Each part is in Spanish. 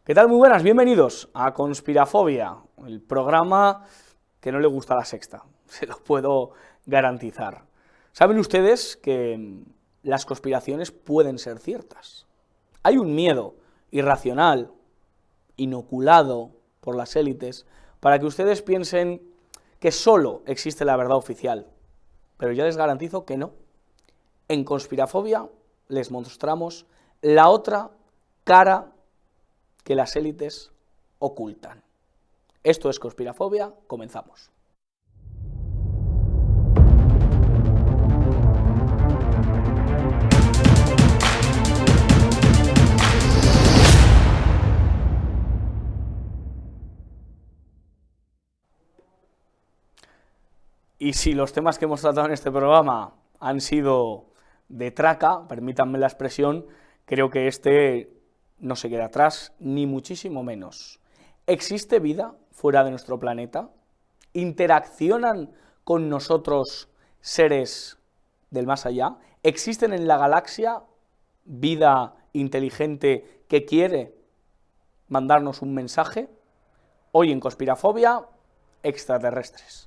¿Qué tal? Muy buenas, bienvenidos a Conspirafobia, el programa que no le gusta a La Sexta, se lo puedo garantizar. ¿Saben ustedes que las conspiraciones pueden ser ciertas? Hay un miedo irracional, inoculado por las élites, para que ustedes piensen que solo existe la verdad oficial, pero ya les garantizo que no. En Conspirafobia les mostramos la otra cara que las élites ocultan. Esto es Conspirafobia, comenzamos. Y si los temas que hemos tratado en este programa han sido de traca, permítanme la expresión, creo que este no se queda atrás, ni muchísimo menos. ¿Existe vida fuera de nuestro planeta? ¿Interaccionan con nosotros seres del más allá? ¿Existen en la galaxia vida inteligente que quiere mandarnos un mensaje? Hoy en Conspirafobia, extraterrestres.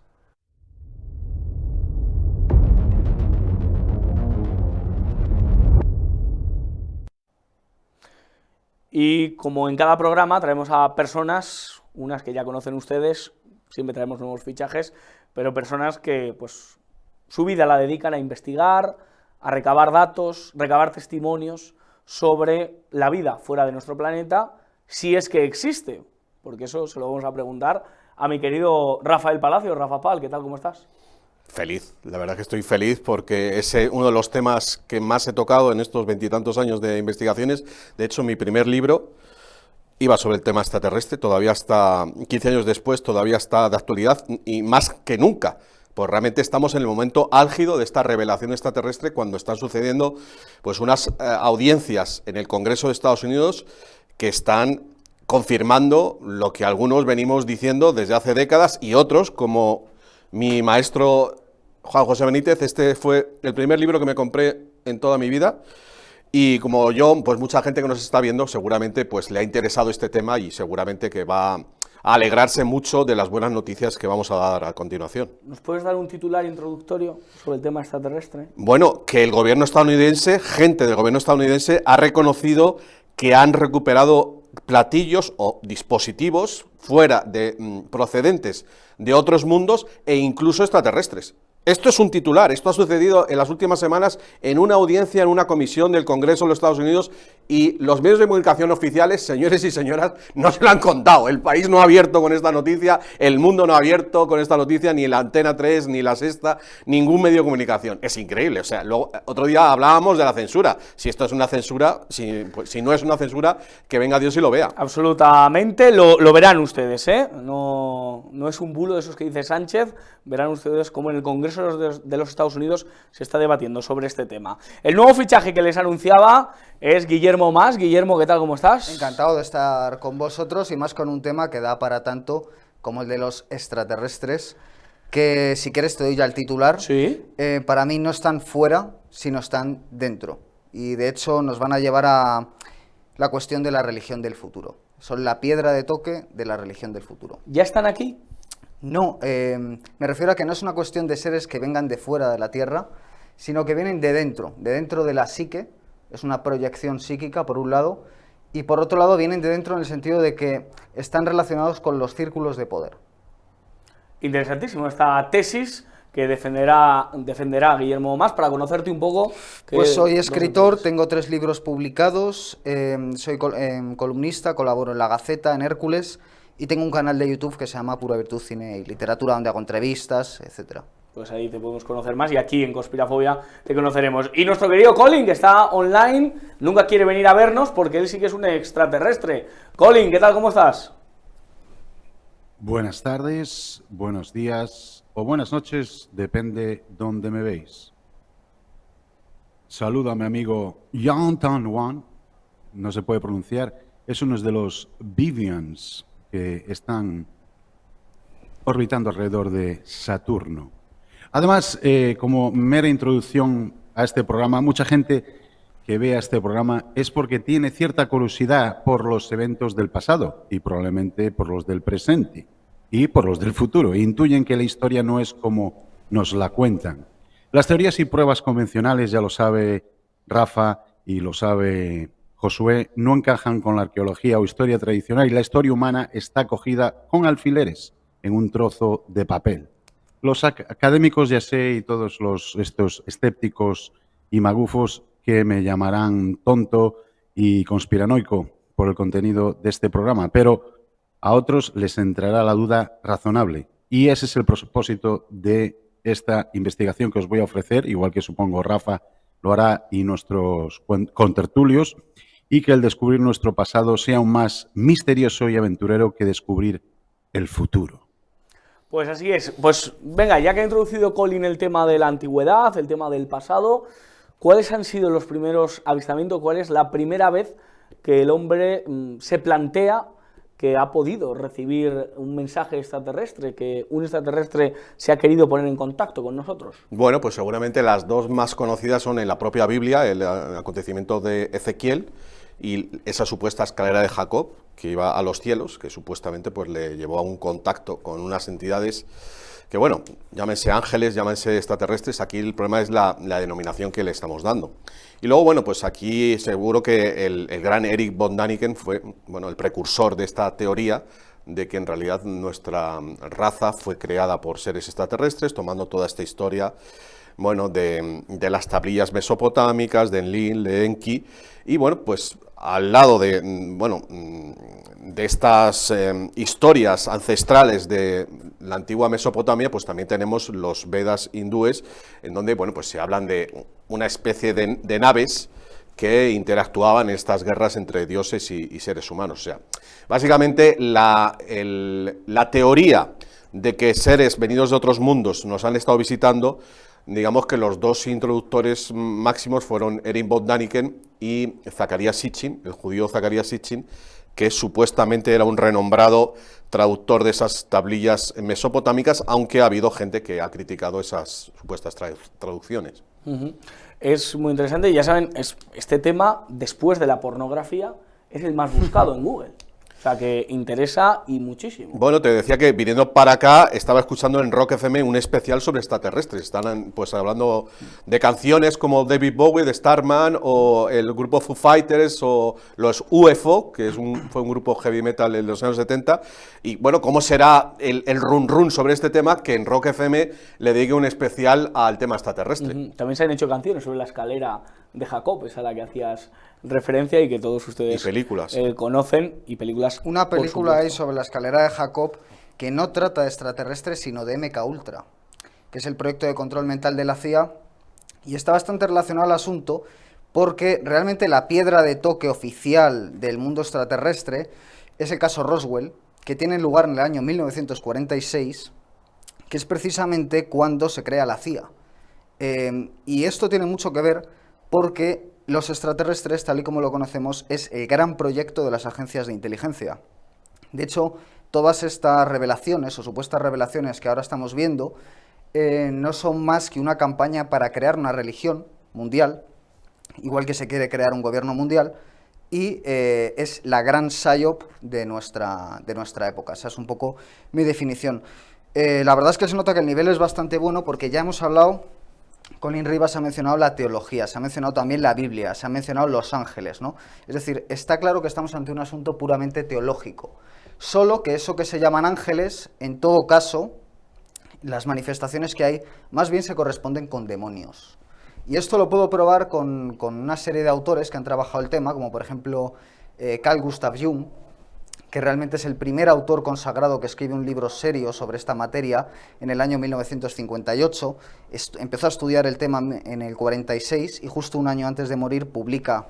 Y como en cada programa traemos a personas, unas que ya conocen ustedes, siempre traemos nuevos fichajes, pero personas que pues su vida la dedican a investigar, a recabar datos, recabar testimonios sobre la vida fuera de nuestro planeta, si es que existe, porque eso se lo vamos a preguntar a mi querido Rafael Palacio. Rafa Pal, ¿qué tal? ¿Cómo estás? Feliz, la verdad que estoy feliz porque es uno de los temas que más he tocado en estos 20 y tantos años de investigaciones. De hecho, mi primer libro iba sobre el tema extraterrestre, todavía está, 15 años después, todavía está de actualidad y más que nunca, pues realmente estamos en el momento álgido de esta revelación extraterrestre cuando están sucediendo pues unas audiencias en el Congreso de Estados Unidos que están confirmando lo que algunos venimos diciendo desde hace décadas y otros, como mi maestro Juan José Benítez. Este fue el primer libro que me compré en toda mi vida y como yo, pues mucha gente que nos está viendo seguramente pues le ha interesado este tema y seguramente que va a alegrarse mucho de las buenas noticias que vamos a dar a continuación. ¿Nos puedes dar un titular introductorio sobre el tema extraterrestre? Bueno, que el gobierno estadounidense, gente del gobierno estadounidense, ha reconocido que han recuperado platillos o dispositivos fuera de procedentes de otros mundos e incluso extraterrestres. Esto es un titular, esto ha sucedido en las últimas semanas en una audiencia en una comisión del Congreso de los Estados Unidos y los medios de comunicación oficiales, señores y señoras, no se lo han contado. El país no ha abierto con esta noticia, el mundo no ha abierto con esta noticia, ni la Antena 3, ni la Sexta, ningún medio de comunicación. Es increíble, o sea, luego, otro día hablábamos de la censura. Si esto es una censura, si no es una censura, que venga Dios y lo vea. Absolutamente, lo verán ustedes, ¿eh? No es un bulo de esos que dice Sánchez, verán ustedes cómo en el Congreso de los Estados Unidos se está debatiendo sobre este tema. El nuevo fichaje que les anunciaba es Guillermo Mas. Guillermo, ¿qué tal? ¿Cómo estás? Encantado de estar con vosotros y más con un tema que da para tanto como el de los extraterrestres, que si quieres te doy ya el titular. Sí. Para mí no están fuera, sino están dentro. Y de hecho nos van a llevar a la cuestión de la religión del futuro. Son la piedra de toque de la religión del futuro. ¿Ya están aquí? No, me refiero a que no es una cuestión de seres que vengan de fuera de la Tierra, sino que vienen de dentro de la psique. Es una proyección psíquica, por un lado, y por otro lado vienen de dentro en el sentido de que están relacionados con los círculos de poder. Interesantísimo esta tesis que defenderá Guillermo Mas, para conocerte un poco. Pues soy escritor, tengo 3 libros publicados, soy columnista, colaboro en La Gaceta, en Hércules, y tengo un canal de YouTube que se llama Pura Virtud, Cine y Literatura, donde hago entrevistas, etcétera. Pues ahí te podemos conocer más y aquí en Conspirafobia te conoceremos. Y nuestro querido Colin, que está online, nunca quiere venir a vernos porque él sí que es un extraterrestre. Colin, ¿qué tal? ¿Cómo estás? Buenas tardes, buenos días o buenas noches, depende dónde me veis. Saludo a mi amigo Yang Tan-Wan, no se puede pronunciar, es uno de los Vivians que están orbitando alrededor de Saturno. Además, como mera introducción a este programa, mucha gente que vea este programa es porque tiene cierta curiosidad por los eventos del pasado y probablemente por los del presente y por los del futuro. E intuyen que la historia no es como nos la cuentan. Las teorías y pruebas convencionales, ya lo sabe Rafa y lo sabe Josué, no encajan con la arqueología o historia tradicional y la historia humana está cogida con alfileres en un trozo de papel. Los académicos, ya sé, y todos estos escépticos y magufos que me llamarán tonto y conspiranoico por el contenido de este programa, pero a otros les entrará la duda razonable. Y ese es el propósito de esta investigación que os voy a ofrecer, igual que supongo Rafa lo hará y nuestros contertulios, y que el descubrir nuestro pasado sea aún más misterioso y aventurero que descubrir el futuro. Pues así es. Pues venga, ya que ha introducido Colin el tema de la antigüedad, el tema del pasado, ¿cuáles han sido los primeros avistamientos? ¿Cuál es la primera vez que el hombre se plantea que ha podido recibir un mensaje extraterrestre, que un extraterrestre se ha querido poner en contacto con nosotros? Bueno, pues seguramente las dos más conocidas son en la propia Biblia, el acontecimiento de Ezequiel y esa supuesta escalera de Jacob, que iba a los cielos, que supuestamente pues le llevó a un contacto con unas entidades que, bueno, llámense ángeles, llámense extraterrestres, aquí el problema es la denominación que le estamos dando. Y luego, bueno, pues aquí seguro que el gran Erich von Däniken fue, bueno, el precursor de esta teoría de que en realidad nuestra raza fue creada por seres extraterrestres, tomando toda esta historia, bueno, de las tablillas mesopotámicas, de Enlil, de Enki, y bueno, pues al lado de, bueno, de estas historias ancestrales de la antigua Mesopotamia, pues también tenemos los Vedas hindúes, en donde, bueno, pues se hablan de una especie de naves que interactuaban en estas guerras entre dioses y seres humanos. O sea, básicamente la teoría de que seres venidos de otros mundos nos han estado visitando, digamos que los dos introductores máximos fueron Erich von Däniken y Zacarías Sitchin, el judío Zacarías Sitchin, que supuestamente era un renombrado traductor de esas tablillas mesopotámicas, aunque ha habido gente que ha criticado esas supuestas traducciones. Es muy interesante y ya saben, este tema, después de la pornografía, es el más buscado en Google. O sea, que interesa y muchísimo. Bueno, te decía que viniendo para acá estaba escuchando en Rock FM un especial sobre extraterrestres. Están pues hablando de canciones como David Bowie, de Starman, o el grupo Foo Fighters, o los UFO, que fue un grupo heavy metal en los años 70. Y bueno, ¿cómo será el run run sobre este tema? Que en Rock FM le dedique un especial al tema extraterrestre. También se han hecho canciones sobre la escalera de Jacob, esa a la que hacías referencia y que todos ustedes y películas. Conocen, y películas. Una película hay sobre la escalera de Jacob que no trata de extraterrestres, sino de MK Ultra, que es el proyecto de control mental de la CIA, y está bastante relacionado al asunto porque realmente la piedra de toque oficial del mundo extraterrestre es el caso Roswell, que tiene lugar en el año 1946, que es precisamente cuando se crea la CIA. Y esto tiene mucho que ver porque los extraterrestres, tal y como lo conocemos, es el gran proyecto de las agencias de inteligencia. De hecho, todas estas revelaciones o supuestas revelaciones que ahora estamos viendo no son más que una campaña para crear una religión mundial, igual que se quiere crear un gobierno mundial, y es la gran psyop de nuestra época. Esa es un poco mi definición. La verdad es que se nota que el nivel es bastante bueno porque ya hemos hablado. Colin Rivas ha mencionado la teología, se ha mencionado también la Biblia, se ha mencionado los ángeles, ¿no? Es decir, está claro que estamos ante un asunto puramente teológico. Solo que eso que se llaman ángeles, en todo caso, las manifestaciones que hay, más bien se corresponden con demonios. Y esto lo puedo probar con una serie de autores que han trabajado el tema, como por ejemplo Carl Gustav Jung, que realmente es el primer autor consagrado que escribe un libro serio sobre esta materia en el año 1958. Empezó a estudiar el tema en el 46 y justo un año antes de morir publica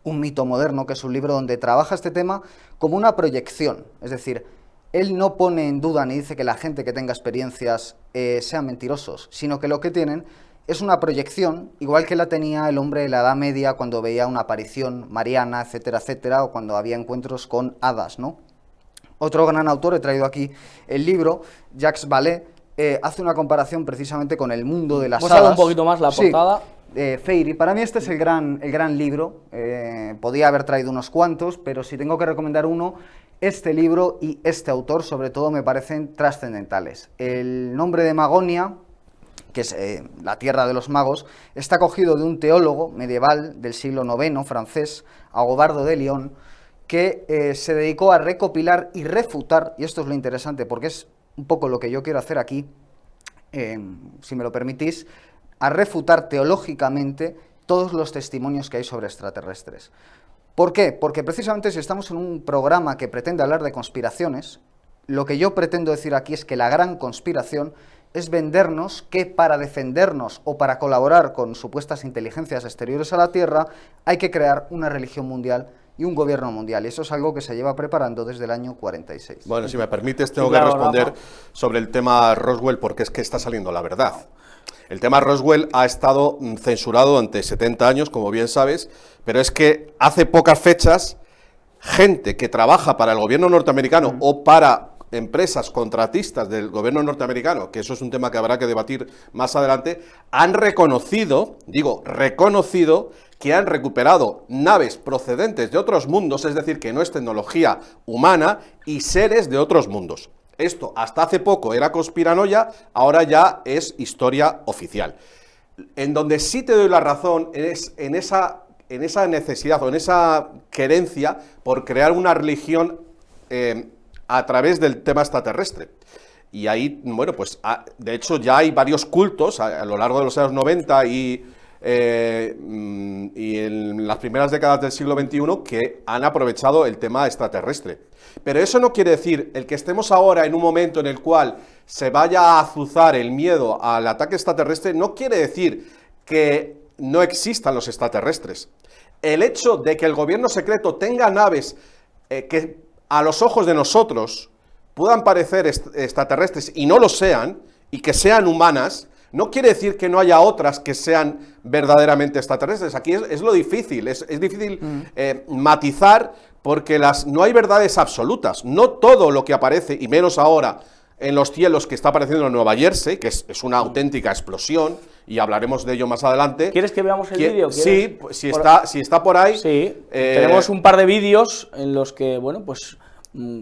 Un mito moderno, que es un libro donde trabaja este tema como una proyección. Es decir, él no pone en duda ni dice que la gente que tenga experiencias sean mentirosos, sino que lo que tienen es una proyección, igual que la tenía el hombre de la Edad Media cuando veía una aparición mariana, etcétera, etcétera, o cuando había encuentros con hadas, ¿no? Otro gran autor, he traído aquí el libro, Jacques Vallée, hace una comparación precisamente con el mundo de las hadas. Un poquito más la portada. Sí, Feiri. Para mí este es el gran libro. Podía haber traído unos cuantos, pero si tengo que recomendar uno, este libro y este autor sobre todo me parecen trascendentales. El nombre de Magonia, que es la tierra de los magos, está cogido de un teólogo medieval del siglo IX, francés, Agobardo de Lyon, que se dedicó a recopilar y refutar, y esto es lo interesante porque es un poco lo que yo quiero hacer aquí, si me lo permitís, a refutar teológicamente todos los testimonios que hay sobre extraterrestres. ¿Por qué? Porque precisamente si estamos en un programa que pretende hablar de conspiraciones, lo que yo pretendo decir aquí es que la gran conspiración es vendernos que para defendernos o para colaborar con supuestas inteligencias exteriores a la Tierra hay que crear una religión mundial y un gobierno mundial. Y eso es algo que se lleva preparando desde el año 46. Bueno, si me permites, tengo que responder sobre el tema Roswell, porque es que está saliendo la verdad. El tema Roswell ha estado censurado durante 70 años, como bien sabes, pero es que hace pocas fechas, gente que trabaja para el gobierno norteamericano o para empresas contratistas del gobierno norteamericano, que eso es un tema que habrá que debatir más adelante, han reconocido, digo, reconocido, que han recuperado naves procedentes de otros mundos, es decir, que no es tecnología humana, y seres de otros mundos. Esto hasta hace poco era conspiranoia, ahora ya es historia oficial. En donde sí te doy la razón es en esa necesidad o en esa querencia por crear una religión a través del tema extraterrestre. Y ahí, bueno, pues de hecho ya hay varios cultos a lo largo de los años 90 y en las primeras décadas del siglo XXI que han aprovechado el tema extraterrestre. Pero eso no quiere decir el que estemos ahora en un momento en el cual se vaya a azuzar el miedo al ataque extraterrestre, no quiere decir que no existan los extraterrestres. El hecho de que el gobierno secreto tenga naves que a los ojos de nosotros puedan parecer extraterrestres y no lo sean, y que sean humanas, no quiere decir que no haya otras que sean verdaderamente extraterrestres. Aquí es lo difícil, es difícil matizar, porque no hay verdades absolutas. No todo lo que aparece, y menos ahora en los cielos que está apareciendo en Nueva Jersey, que es una auténtica explosión, y hablaremos de ello más adelante. ¿Quieres que veamos el vídeo? Sí, si está por ahí. Sí, tenemos un par de vídeos en los que, bueno, pues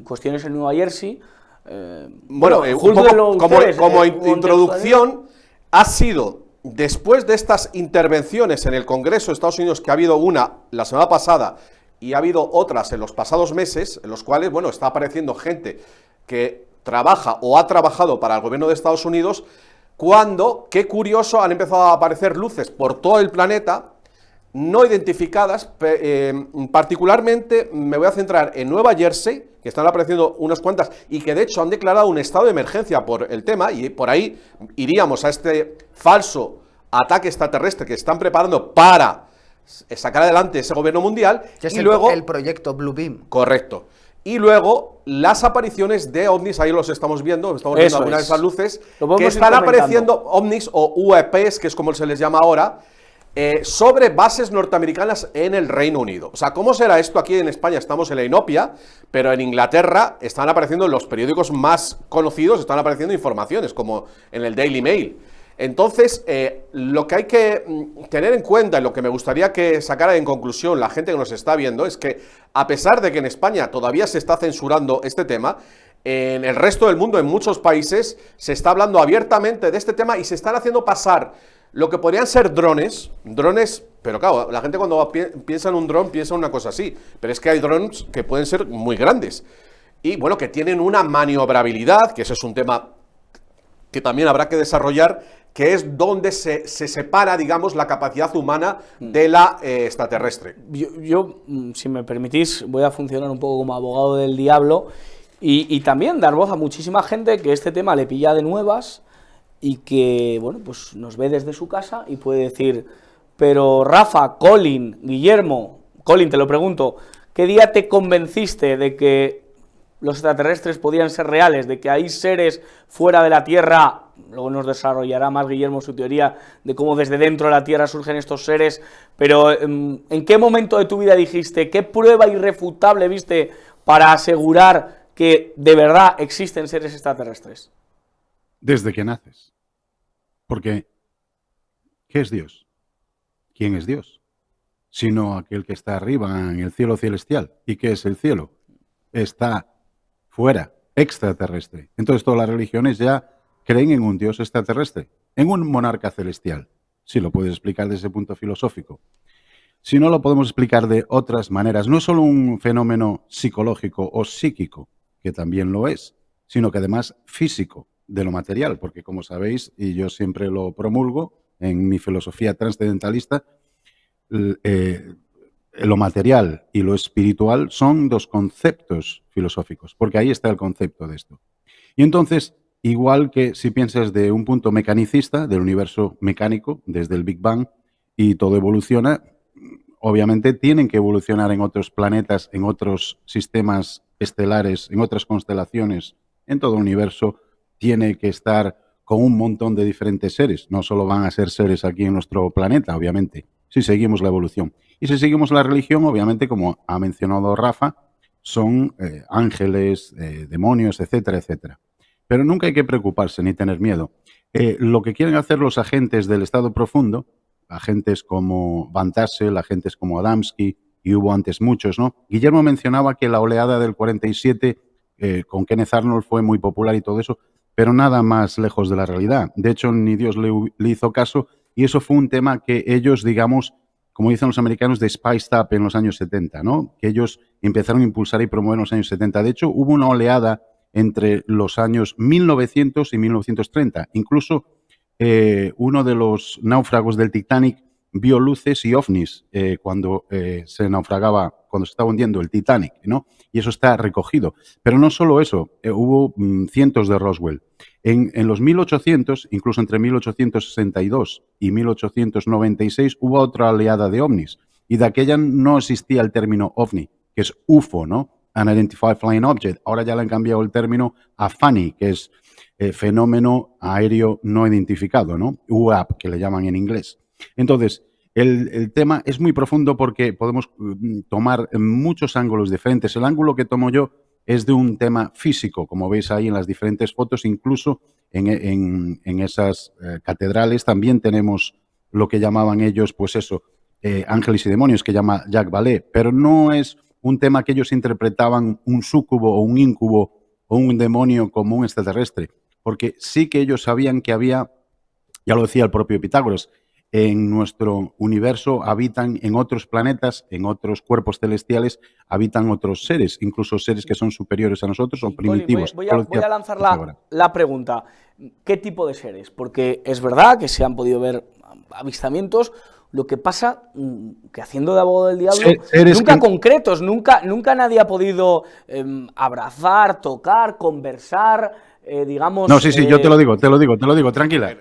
cuestiones en Nueva Jersey. Un poco como introducción, ha sido después de estas intervenciones en el Congreso de Estados Unidos, que ha habido una la semana pasada y ha habido otras en los pasados meses, en los cuales, bueno, está apareciendo gente que trabaja o ha trabajado para el gobierno de Estados Unidos, cuando, qué curioso, han empezado a aparecer luces por todo el planeta, no identificadas. Particularmente me voy a centrar en Nueva Jersey, que están apareciendo unas cuantas, y que de hecho han declarado un estado de emergencia por el tema, y por ahí iríamos a este falso ataque extraterrestre que están preparando para sacar adelante ese gobierno mundial. Que es y luego el proyecto Blue Beam. Correcto. Y luego las apariciones de ovnis, ahí los estamos viendo algunas de esas luces, que están apareciendo ovnis o UAPs, que es como se les llama ahora, sobre bases norteamericanas en el Reino Unido. O sea, ¿cómo será esto? Aquí en España estamos en la inopia, pero en Inglaterra están apareciendo en los periódicos más conocidos, están apareciendo informaciones, como en el Daily Mail. Entonces, lo que hay que tener en cuenta, y lo que me gustaría que sacara en conclusión la gente que nos está viendo, es que a pesar de que en España todavía se está censurando este tema, en el resto del mundo, en muchos países, se está hablando abiertamente de este tema y se están haciendo pasar lo que podrían ser drones, pero claro, la gente cuando piensa en un dron piensa en una cosa así, pero es que hay drones que pueden ser muy grandes y bueno, que tienen una maniobrabilidad, que ese es un tema que también habrá que desarrollar, que es donde se separa, digamos, la capacidad humana de la extraterrestre. Yo, si me permitís, voy a funcionar un poco como abogado del diablo y también dar voz a muchísima gente que este tema le pilla de nuevas y que, bueno, pues nos ve desde su casa y puede decir, pero Rafa, Colin, Guillermo, Colin, te lo pregunto, ¿qué día te convenciste de que los extraterrestres podían ser reales, de que hay seres fuera de la Tierra? Luego nos desarrollará más Guillermo su teoría de cómo desde dentro de la Tierra surgen estos seres, pero ¿en qué momento de tu vida dijiste, qué prueba irrefutable viste para asegurar que de verdad existen seres extraterrestres? Desde que naces. Porque, ¿qué es Dios? quién es Dios, sino aquel que está arriba en el cielo celestial. ¿Y qué es el cielo? Está fuera, extraterrestre. Entonces todas las religiones ya creen en un Dios extraterrestre, en un monarca celestial. Sí, lo puedes explicar desde ese punto filosófico. Si no, lo podemos explicar de otras maneras. No es solo un fenómeno psicológico o psíquico, que también lo es, sino que además físico, de lo material, porque como sabéis, y yo siempre lo promulgo en mi filosofía trascendentalista, lo material y lo espiritual son dos conceptos filosóficos, porque ahí está el concepto de esto. Y entonces, igual que si piensas de un punto mecanicista, del universo mecánico, desde el Big Bang, y todo evoluciona, obviamente tienen que evolucionar en otros planetas, en otros sistemas estelares, en otras constelaciones, en todo el universo, tiene que estar con un montón de diferentes seres. No solo van a ser seres aquí en nuestro planeta, obviamente, si seguimos la evolución. Y si seguimos la religión, obviamente, como ha mencionado Rafa, son ángeles, demonios, etcétera, etcétera. Pero nunca hay que preocuparse ni tener miedo. Lo que quieren hacer los agentes del estado profundo, agentes como Van Tassel, agentes como Adamski, y hubo antes muchos, ¿no? Guillermo mencionaba que la oleada del 47 con Kenneth Arnold fue muy popular y todo eso, pero nada más lejos de la realidad. De hecho, ni Dios le hizo caso, y eso fue un tema que ellos, digamos, como dicen los americanos, de spiced up en los años 70, ¿no? Que ellos empezaron a impulsar y promover en los años 70. De hecho, hubo una oleada entre los años 1900 y 1930. Incluso uno de los náufragos del Titanic vio luces y ovnis cuando se naufragaba, cuando se estaba hundiendo el Titanic, ¿no? Y eso está recogido. Pero no solo eso, hubo cientos de Roswell. En los 1800, incluso entre 1862 y 1896, hubo otra oleada de ovnis. Y de aquella no existía el término ovni, que es UFO, ¿no? Unidentified Flying Object. Ahora ya le han cambiado el término a FANI, que es fenómeno aéreo no identificado, ¿no? UAP, que le llaman en inglés. Entonces, el tema es muy profundo porque podemos tomar muchos ángulos diferentes. El ángulo que tomo yo es de un tema físico, como veis ahí en las diferentes fotos, incluso en esas catedrales también tenemos lo que llamaban ellos, pues eso, ángeles y demonios, que llama Jacques Vallée, pero no es un tema que ellos interpretaban un súcubo o un íncubo o un demonio como un extraterrestre, porque sí que ellos sabían que había, ya lo decía el propio Pitágoras, en nuestro universo habitan en otros planetas, en otros cuerpos celestiales, habitan otros seres, incluso seres que son superiores a nosotros o primitivos. Voy a lanzar la pregunta. ¿Qué tipo de seres? Porque es verdad que se han podido ver avistamientos. Lo que pasa que haciendo de abogado del diablo, nunca concretos, nunca nadie ha podido abrazar, tocar, conversar, digamos... No, sí, yo te lo digo, tranquila,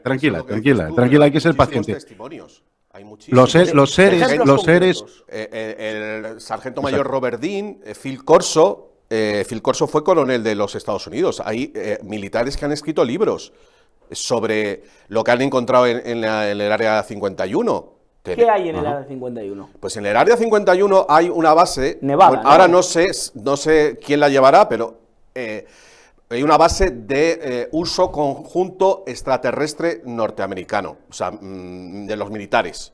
hay que ser paciente. Testimonios. Hay los seres... El sargento mayor Robert Dean, Phil Corso fue coronel de los Estados Unidos. Hay militares que han escrito libros sobre lo que han encontrado en el área 51. ¿Qué hay en el área 51? Pues en el área 51 hay una base, Nevada, bueno, ahora no sé quién la llevará, pero hay una base de uso conjunto extraterrestre norteamericano, o sea, de los militares.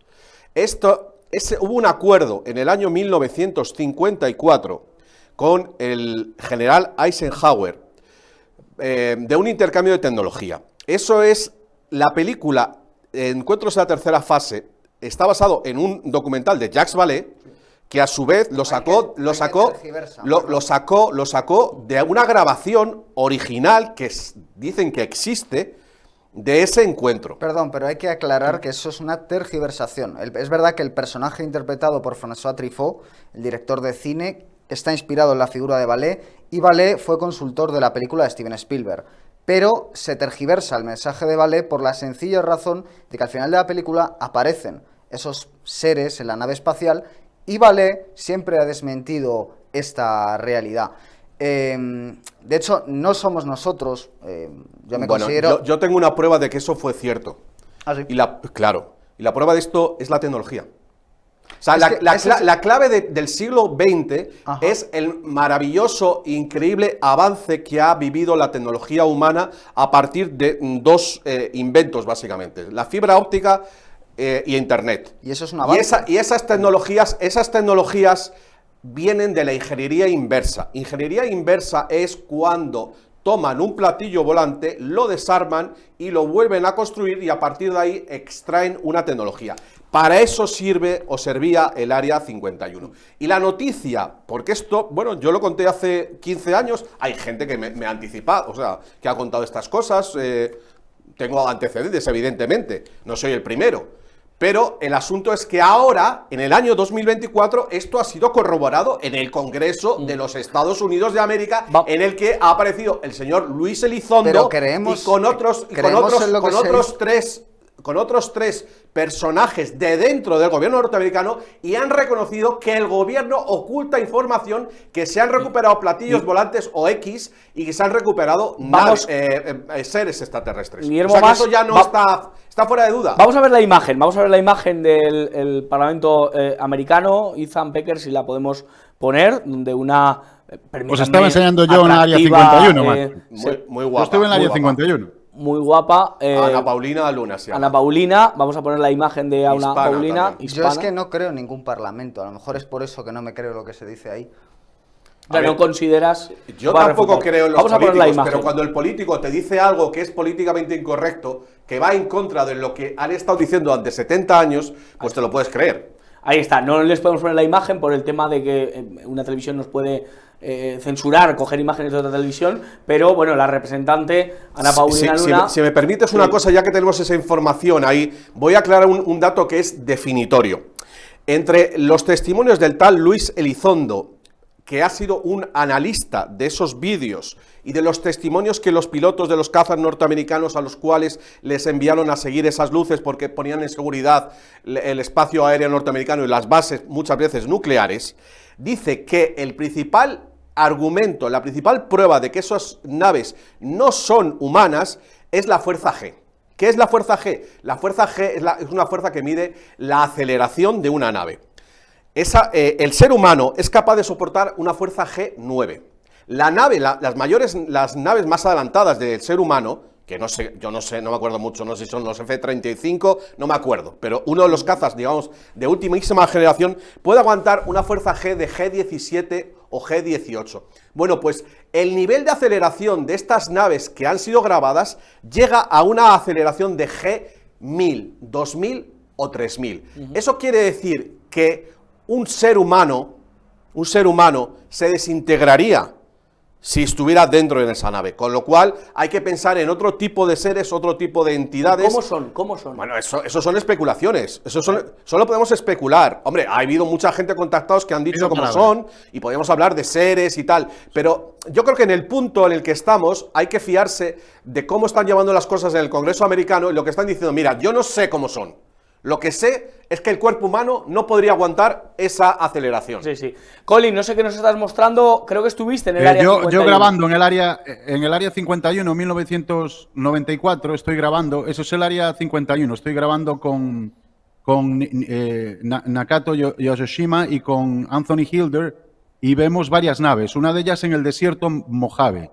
Hubo un acuerdo en el año 1954 con el general Eisenhower de un intercambio de tecnología. Eso es la película Encuentros en la tercera fase. Está basado en un documental de Jacques Vallée, que a su vez lo sacó de una grabación original que dicen que existe de ese encuentro. Perdón, pero hay que aclarar que eso es una tergiversación. Es verdad que el personaje interpretado por François Truffaut, el director de cine, está inspirado en la figura de Vallée, y Vallée fue consultor de la película de Steven Spielberg. Pero se tergiversa el mensaje de Vallée por la sencilla razón de que al final de la película aparecen esos seres en la nave espacial, y Vallée siempre ha desmentido esta realidad. De hecho, no somos nosotros, yo me considero... Yo tengo una prueba de que eso fue cierto. ¿Ah, sí? Y la prueba de esto es la tecnología. O sea, la clave del siglo XX es el maravilloso, increíble avance que ha vivido la tecnología humana a partir de dos inventos, básicamente. La fibra óptica y Internet. Y eso es una base. Y esas tecnologías vienen de la ingeniería inversa. Ingeniería inversa es cuando toman un platillo volante, lo desarman y lo vuelven a construir y a partir de ahí extraen una tecnología. Para eso sirve o servía el Área 51. Y la noticia, porque esto, bueno, yo lo conté hace 15 años, hay gente que me ha anticipado, o sea, que ha contado estas cosas, tengo antecedentes, evidentemente, no soy el primero. Pero el asunto es que ahora, en el año 2024, esto ha sido corroborado en el Congreso de los Estados Unidos de América, en el que ha aparecido el señor Luis Elizondo y con otros tres personajes de dentro del gobierno norteamericano y han reconocido que el gobierno oculta información, que se han recuperado platillos volantes o X y que se han recuperado seres extraterrestres. Guillermo, o sea que eso ya no está fuera de duda. Vamos a ver la imagen del Parlamento americano, Ethan Pecker, si la podemos poner, de una... Os estaba enseñando yo en el Área 51, muy guapa. Yo estuve en el Área 51. Muy guapa. Ana Paulina Luna, sí. Ana Paulina, vamos a poner la imagen de Ana Paulina. Yo es que no creo en ningún parlamento, a lo mejor es por eso que no me creo lo que se dice ahí. ¿No consideras? Yo tampoco creo en los políticos, pero cuando el político te dice algo que es políticamente incorrecto, que va en contra de lo que han estado diciendo durante 70 años, pues te lo puedes creer. Ahí está, no les podemos poner la imagen por el tema de que una televisión nos puede censurar, coger imágenes de otra televisión, pero bueno, la representante Ana Paulina Luna... Si me permites una cosa, ya que tenemos esa información ahí, voy a aclarar un dato que es definitorio. Entre los testimonios del tal Luis Elizondo, que ha sido un analista de esos vídeos y de los testimonios que los pilotos de los cazas norteamericanos a los cuales les enviaron a seguir esas luces porque ponían en seguridad el espacio aéreo norteamericano y las bases muchas veces nucleares, dice que el principal argumento, la principal prueba de que esas naves no son humanas es la fuerza G. ¿Qué es la fuerza G? La fuerza G es una fuerza que mide la aceleración de una nave. El ser humano es capaz de soportar una fuerza G9. La nave, las naves más adelantadas del ser humano, que no sé, no me acuerdo mucho, no sé si son los F-35, no me acuerdo, pero uno de los cazas, digamos, de ultimísima generación, puede aguantar una fuerza G de G17 o G18. Bueno, pues el nivel de aceleración de estas naves que han sido grabadas llega a una aceleración de G1000, 2000 o 3000. Eso quiere decir que un ser humano se desintegraría si estuviera dentro de esa nave, con lo cual hay que pensar en otro tipo de seres, otro tipo de entidades. ¿Cómo son? Bueno, eso son especulaciones, solo podemos especular. Hombre, ha habido mucha gente contactados que han dicho cómo son, y podemos hablar de seres y tal, pero yo creo que en el punto en el que estamos hay que fiarse de cómo están llevando las cosas en el Congreso americano y lo que están diciendo, mira, yo no sé cómo son. Lo que sé es que el cuerpo humano no podría aguantar esa aceleración. Sí. Colin, no sé qué nos estás mostrando, creo que estuviste en el área 51. Yo grabando en el área 51, 1994, estoy grabando, eso es el área 51, estoy grabando con Nakato Yoshishima y con Anthony Hilder y vemos varias naves, una de ellas en el desierto Mojave.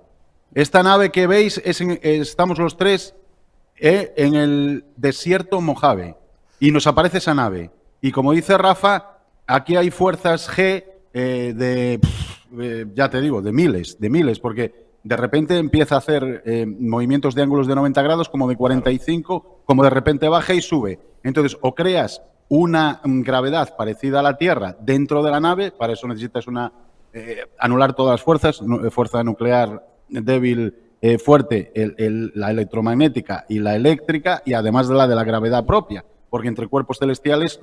Esta nave que veis, estamos los tres en el desierto Mojave. Y nos aparece esa nave. Y como dice Rafa, aquí hay fuerzas G ya te digo, de miles, porque de repente empieza a hacer movimientos de ángulos de 90 grados, como de 45, como de repente baja y sube. Entonces, o creas una gravedad parecida a la Tierra dentro de la nave, para eso necesitas anular todas las fuerzas, fuerza nuclear débil, fuerte, la electromagnética y la eléctrica, y además de la gravedad propia. Porque entre cuerpos celestiales,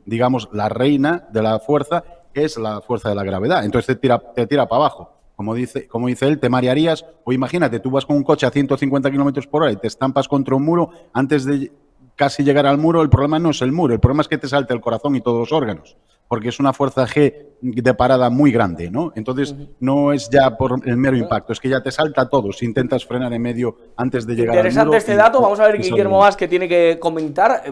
digamos, la reina de la fuerza es la fuerza de la gravedad. Entonces te tira para abajo. Como dice él, te marearías. O imagínate, tú vas con un coche a 150 kilómetros por hora y te estampas contra un muro. Antes de casi llegar al muro, el problema no es el muro. El problema es que te salte el corazón y todos los órganos. Porque es una fuerza G de parada muy grande, ¿no? Entonces, no es ya por el mero impacto, es que ya te salta todo si intentas frenar en medio antes de llegar al muro. Interesante este dato, vamos a ver Guillermo Más que tiene que comentar.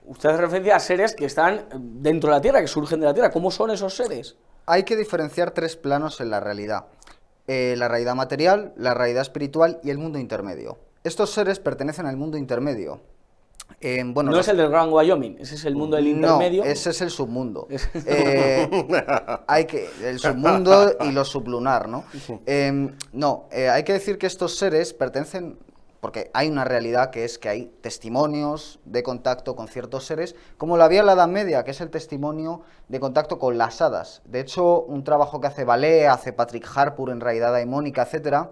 Usted hace referencia a seres que están dentro de la Tierra, que surgen de la Tierra. ¿Cómo son esos seres? Hay que diferenciar tres planos en la realidad. La realidad material, la realidad espiritual y el mundo intermedio. Estos seres pertenecen al mundo intermedio. Bueno, no es el del Gran Wyoming, ese es el mundo del intermedio. No, ese es el submundo. El submundo y lo sublunar, ¿no? Hay que decir que estos seres pertenecen, porque hay una realidad que es que hay testimonios de contacto con ciertos seres, como lo había en la Edad Media, que es el testimonio de contacto con las hadas. De hecho, un trabajo que hace Vallée, hace Patrick Harpur en Realidad Daimónica, etcétera,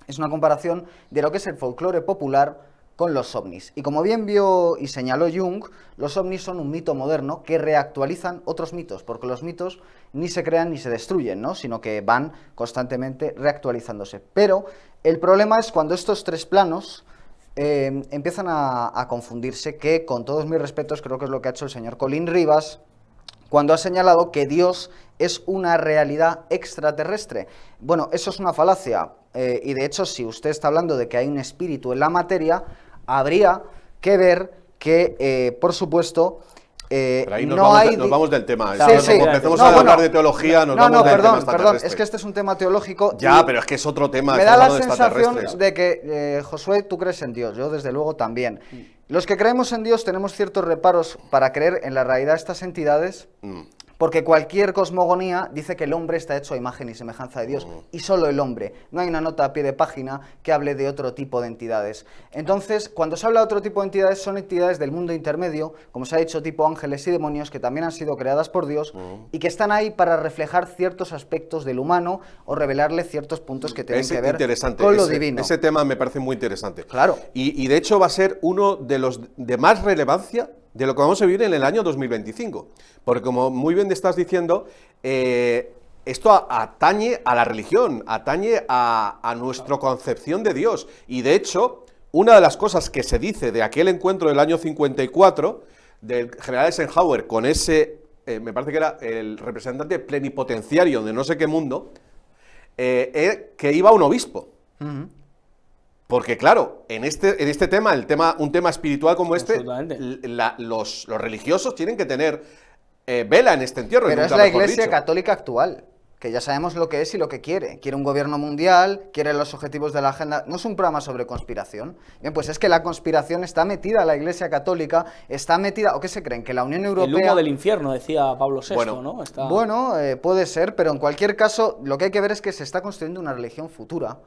es una comparación de lo que es el folclore popular con los ovnis. Y como bien vio y señaló Jung, los ovnis son un mito moderno que reactualizan otros mitos, porque los mitos ni se crean ni se destruyen, ¿no? Sino que van constantemente reactualizándose. Pero el problema es cuando estos tres planos empiezan a confundirse, que con todos mis respetos creo que es lo que ha hecho el señor Colin Rivas, cuando ha señalado que Dios es una realidad extraterrestre. Bueno, eso es una falacia, y de hecho, si usted está hablando de que hay un espíritu en la materia, habría que ver que, por supuesto, pero ahí nos vamos del tema. Sí, sí. Como empecemos a hablar de teología, nos vamos del tema extraterrestre. Perdón, es que este es un tema teológico. Ya, pero es que es otro tema. Me da la sensación de que, Josué, tú crees en Dios, yo desde luego también. Los que creemos en Dios tenemos ciertos reparos para creer en la realidad de estas entidades, porque cualquier cosmogonía dice que el hombre está hecho a imagen y semejanza de Dios, y solo el hombre. No hay una nota a pie de página que hable de otro tipo de entidades. Entonces, cuando se habla de otro tipo de entidades, son entidades del mundo intermedio, como se ha dicho, tipo ángeles y demonios, que también han sido creadas por Dios, y que están ahí para reflejar ciertos aspectos del humano, o revelarle ciertos puntos que tienen que ver con lo divino. Ese tema me parece muy interesante. Claro. Y de hecho va a ser uno de los de más relevancia de lo que vamos a vivir en el año 2025. Porque como muy bien estás diciendo, esto atañe a la religión, atañe a nuestra concepción de Dios. Y de hecho, una de las cosas que se dice de aquel encuentro del año 54, del general Eisenhower con ese, me parece que era el representante plenipotenciario de no sé qué mundo, que iba un obispo. Porque claro, en este tema, un tema espiritual como este, los religiosos tienen que tener vela en este entierro. Pero es la Iglesia Católica actual, que ya sabemos lo que es y lo que quiere. Quiere un gobierno mundial, quiere los objetivos de la agenda. No es un programa sobre conspiración. Bien, pues es que la conspiración está metida, la Iglesia Católica está metida. ¿O qué se creen? Que la Unión Europea... El humo del infierno, decía Pablo VI, ¿no? Bueno, puede ser, pero en cualquier caso, lo que hay que ver es que se está construyendo una religión futura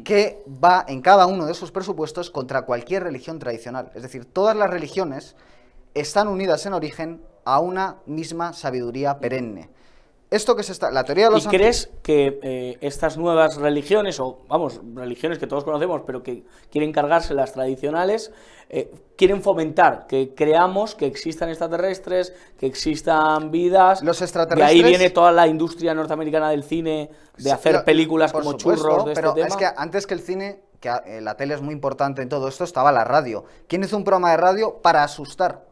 que va en cada uno de sus presupuestos contra cualquier religión tradicional. Es decir, todas las religiones están unidas en origen a una misma sabiduría perenne. Esto que la teoría de los... ¿Y crees que estas nuevas religiones, o vamos, religiones que todos conocemos, pero que quieren cargarse las tradicionales, quieren fomentar que creamos que existan extraterrestres, que existan vidas? Los extraterrestres... De ahí viene toda la industria norteamericana del cine, de hacer películas como churros de pero este tema. Es que antes que el cine, que la tele es muy importante en todo esto, estaba la radio. ¿Quién hizo un programa de radio para asustar?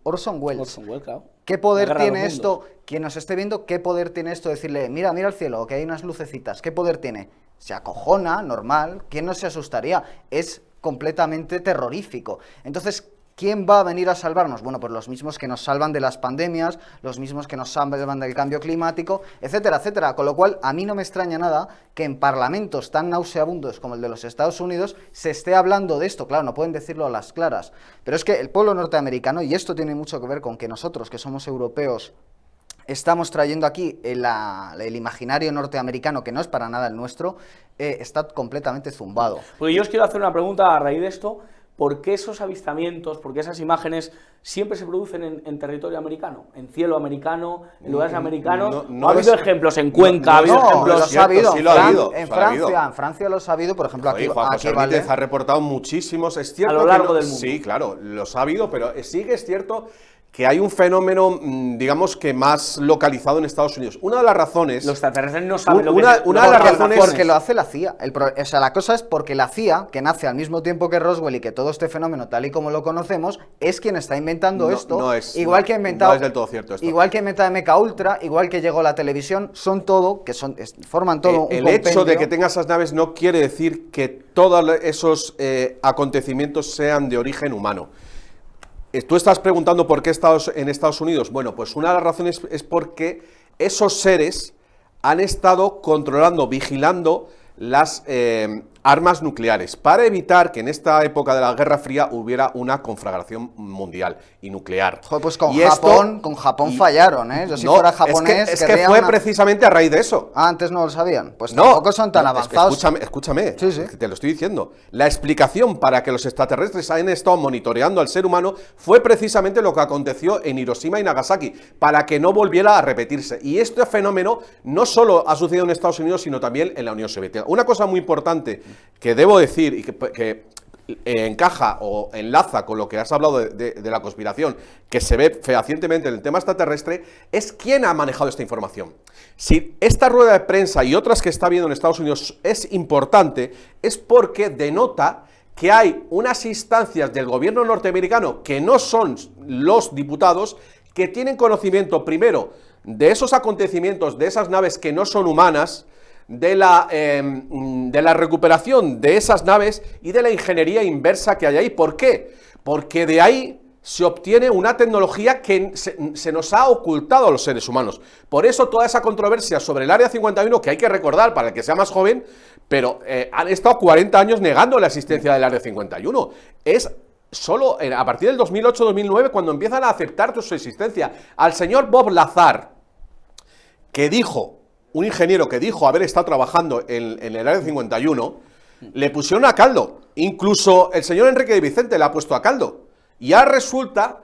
Orson Welles. Orson Welles, claro. ¿Qué poder tiene esto? Quien nos esté viendo, ¿qué poder tiene esto? Decirle, mira al cielo, que hay unas lucecitas. ¿Qué poder tiene? Se acojona, normal. ¿Quién no se asustaría? Es completamente terrorífico. Entonces, ¿quién va a venir a salvarnos? Bueno, pues los mismos que nos salvan de las pandemias, los mismos que nos salvan del cambio climático, etcétera, etcétera. Con lo cual, a mí no me extraña nada que en parlamentos tan nauseabundos como el de los Estados Unidos se esté hablando de esto. Claro, no pueden decirlo a las claras, pero es que el pueblo norteamericano, y esto tiene mucho que ver con que nosotros, que somos europeos, estamos trayendo aquí el imaginario norteamericano, que no es para nada el nuestro, está completamente zumbado. Pues yo os quiero hacer una pregunta a raíz de esto. ¿Por qué esos avistamientos, por qué esas imágenes siempre se producen en territorio americano, en cielo americano, en lugares americanos? No ha habido ejemplos en Cuenca, ha habido ejemplos... Los ha habido. Sí, lo ha habido. En Francia los ha habido, por ejemplo, aquí Juan José Benítez ha reportado muchísimos, es cierto, a lo largo del mundo. Sí, claro, los ha habido, pero sí que es cierto que hay un fenómeno, digamos, que más localizado en Estados Unidos. Una de las razones... Los extraterrestres no saben lo que es... Una de las razones... Porque lo hace la CIA. O sea, la cosa es porque la CIA, que nace al mismo tiempo que Roswell y que todo este fenómeno, tal y como lo conocemos, es quien está inventando esto. No es, igual que ha inventado... No es del todo cierto esto. Igual que inventa MK Ultra, igual que llegó la televisión, son todo, forman todo un compendio. El hecho de que tenga esas naves no quiere decir que todos esos acontecimientos sean de origen humano. Tú estás preguntando por qué en Estados Unidos. Bueno, pues una de las razones es porque esos seres han estado controlando, vigilando las armas nucleares, para evitar que en esta época de la Guerra Fría hubiera una conflagración mundial y nuclear. Joder, pues con Y Japón fallaron, ¿eh? Yo si no, fuera japonés... es que fue precisamente a raíz de eso. Ah, antes no lo sabían. Pues No, tampoco son tan avanzados. Escúchame, Sí, sí. te lo estoy diciendo. La explicación para que los extraterrestres hayan estado monitoreando al ser humano fue precisamente lo que aconteció en Hiroshima y Nagasaki, para que no volviera a repetirse. Y este fenómeno no solo ha sucedido en Estados Unidos, sino también en la Unión Soviética. Una cosa muy importante que debo decir y que encaja o enlaza con lo que has hablado de la conspiración, que se ve fehacientemente en el tema extraterrestre, es quién ha manejado esta información. Si esta rueda de prensa y otras que está viendo en Estados Unidos es importante, es porque denota que hay unas instancias del gobierno norteamericano que no son los diputados, que tienen conocimiento primero de esos acontecimientos, de esas naves que no son humanas, de la recuperación de esas naves y de la ingeniería inversa que hay ahí. ¿Por qué? Porque de ahí se obtiene una tecnología que se nos ha ocultado a los seres humanos. Por eso toda esa controversia sobre el Área 51, que hay que recordar para el que sea más joven, pero han estado 40 años negando la existencia del Área 51. Es solo a partir del 2008-2009 cuando empiezan a aceptar su existencia. Al señor Bob Lazar, que dijo, un ingeniero que dijo haber estado trabajando en el Área 51, le pusieron a caldo. Incluso el señor Enrique de Vicente le ha puesto a caldo. Y ahora resulta,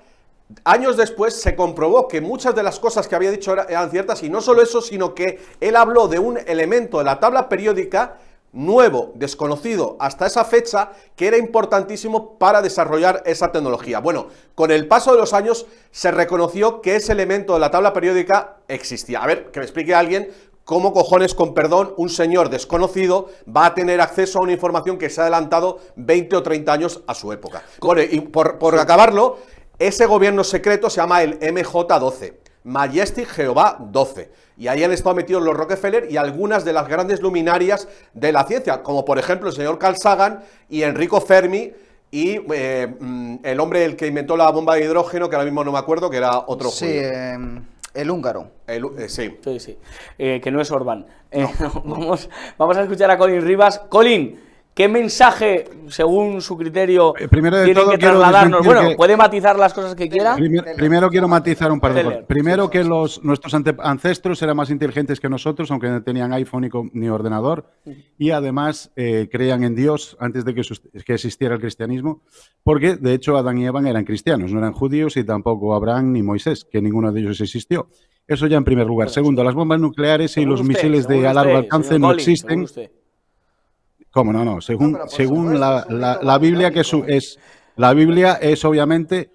años después, se comprobó que muchas de las cosas que había dicho eran ciertas, y no solo eso, sino que él habló de un elemento de la tabla periódica nuevo, desconocido hasta esa fecha, que era importantísimo para desarrollar esa tecnología. Bueno, con el paso de los años se reconoció que ese elemento de la tabla periódica existía. A ver, que me explique a alguien cómo cojones, con perdón, un señor desconocido va a tener acceso a una información que se ha adelantado 20 o 30 años a su época. Bueno, y por acabarlo, ese gobierno secreto se llama el MJ-12, Majestic Jehová 12. Y ahí han estado metidos los Rockefeller y algunas de las grandes luminarias de la ciencia, como por ejemplo el señor Carl Sagan y Enrico Fermi, y el hombre el que inventó la bomba de hidrógeno, que ahora mismo no me acuerdo, que era otro Sí, judío. el húngaro. Sí. Sí. Que no es Orbán. Vamos a escuchar a Colin Rivas. Colin, ¿qué mensaje, según su criterio, primero de tienen todo, que quiero trasladarnos? desmentir Bueno, que- puede matizar las cosas que quiera. Primero quiero matizar un par de Teler. cosas. Primero que nuestros ancestros eran más inteligentes que nosotros, aunque no tenían iPhone ni ordenador, y además creían en Dios antes de que existiera el cristianismo, porque de hecho Adán y Eva eran cristianos, no eran judíos, y tampoco Abraham ni Moisés, que ninguno de ellos existió. Eso ya en primer lugar. Segundo, las bombas nucleares y los misiles de largo alcance no existen. ¿Cómo no? Según la Biblia, la Biblia es obviamente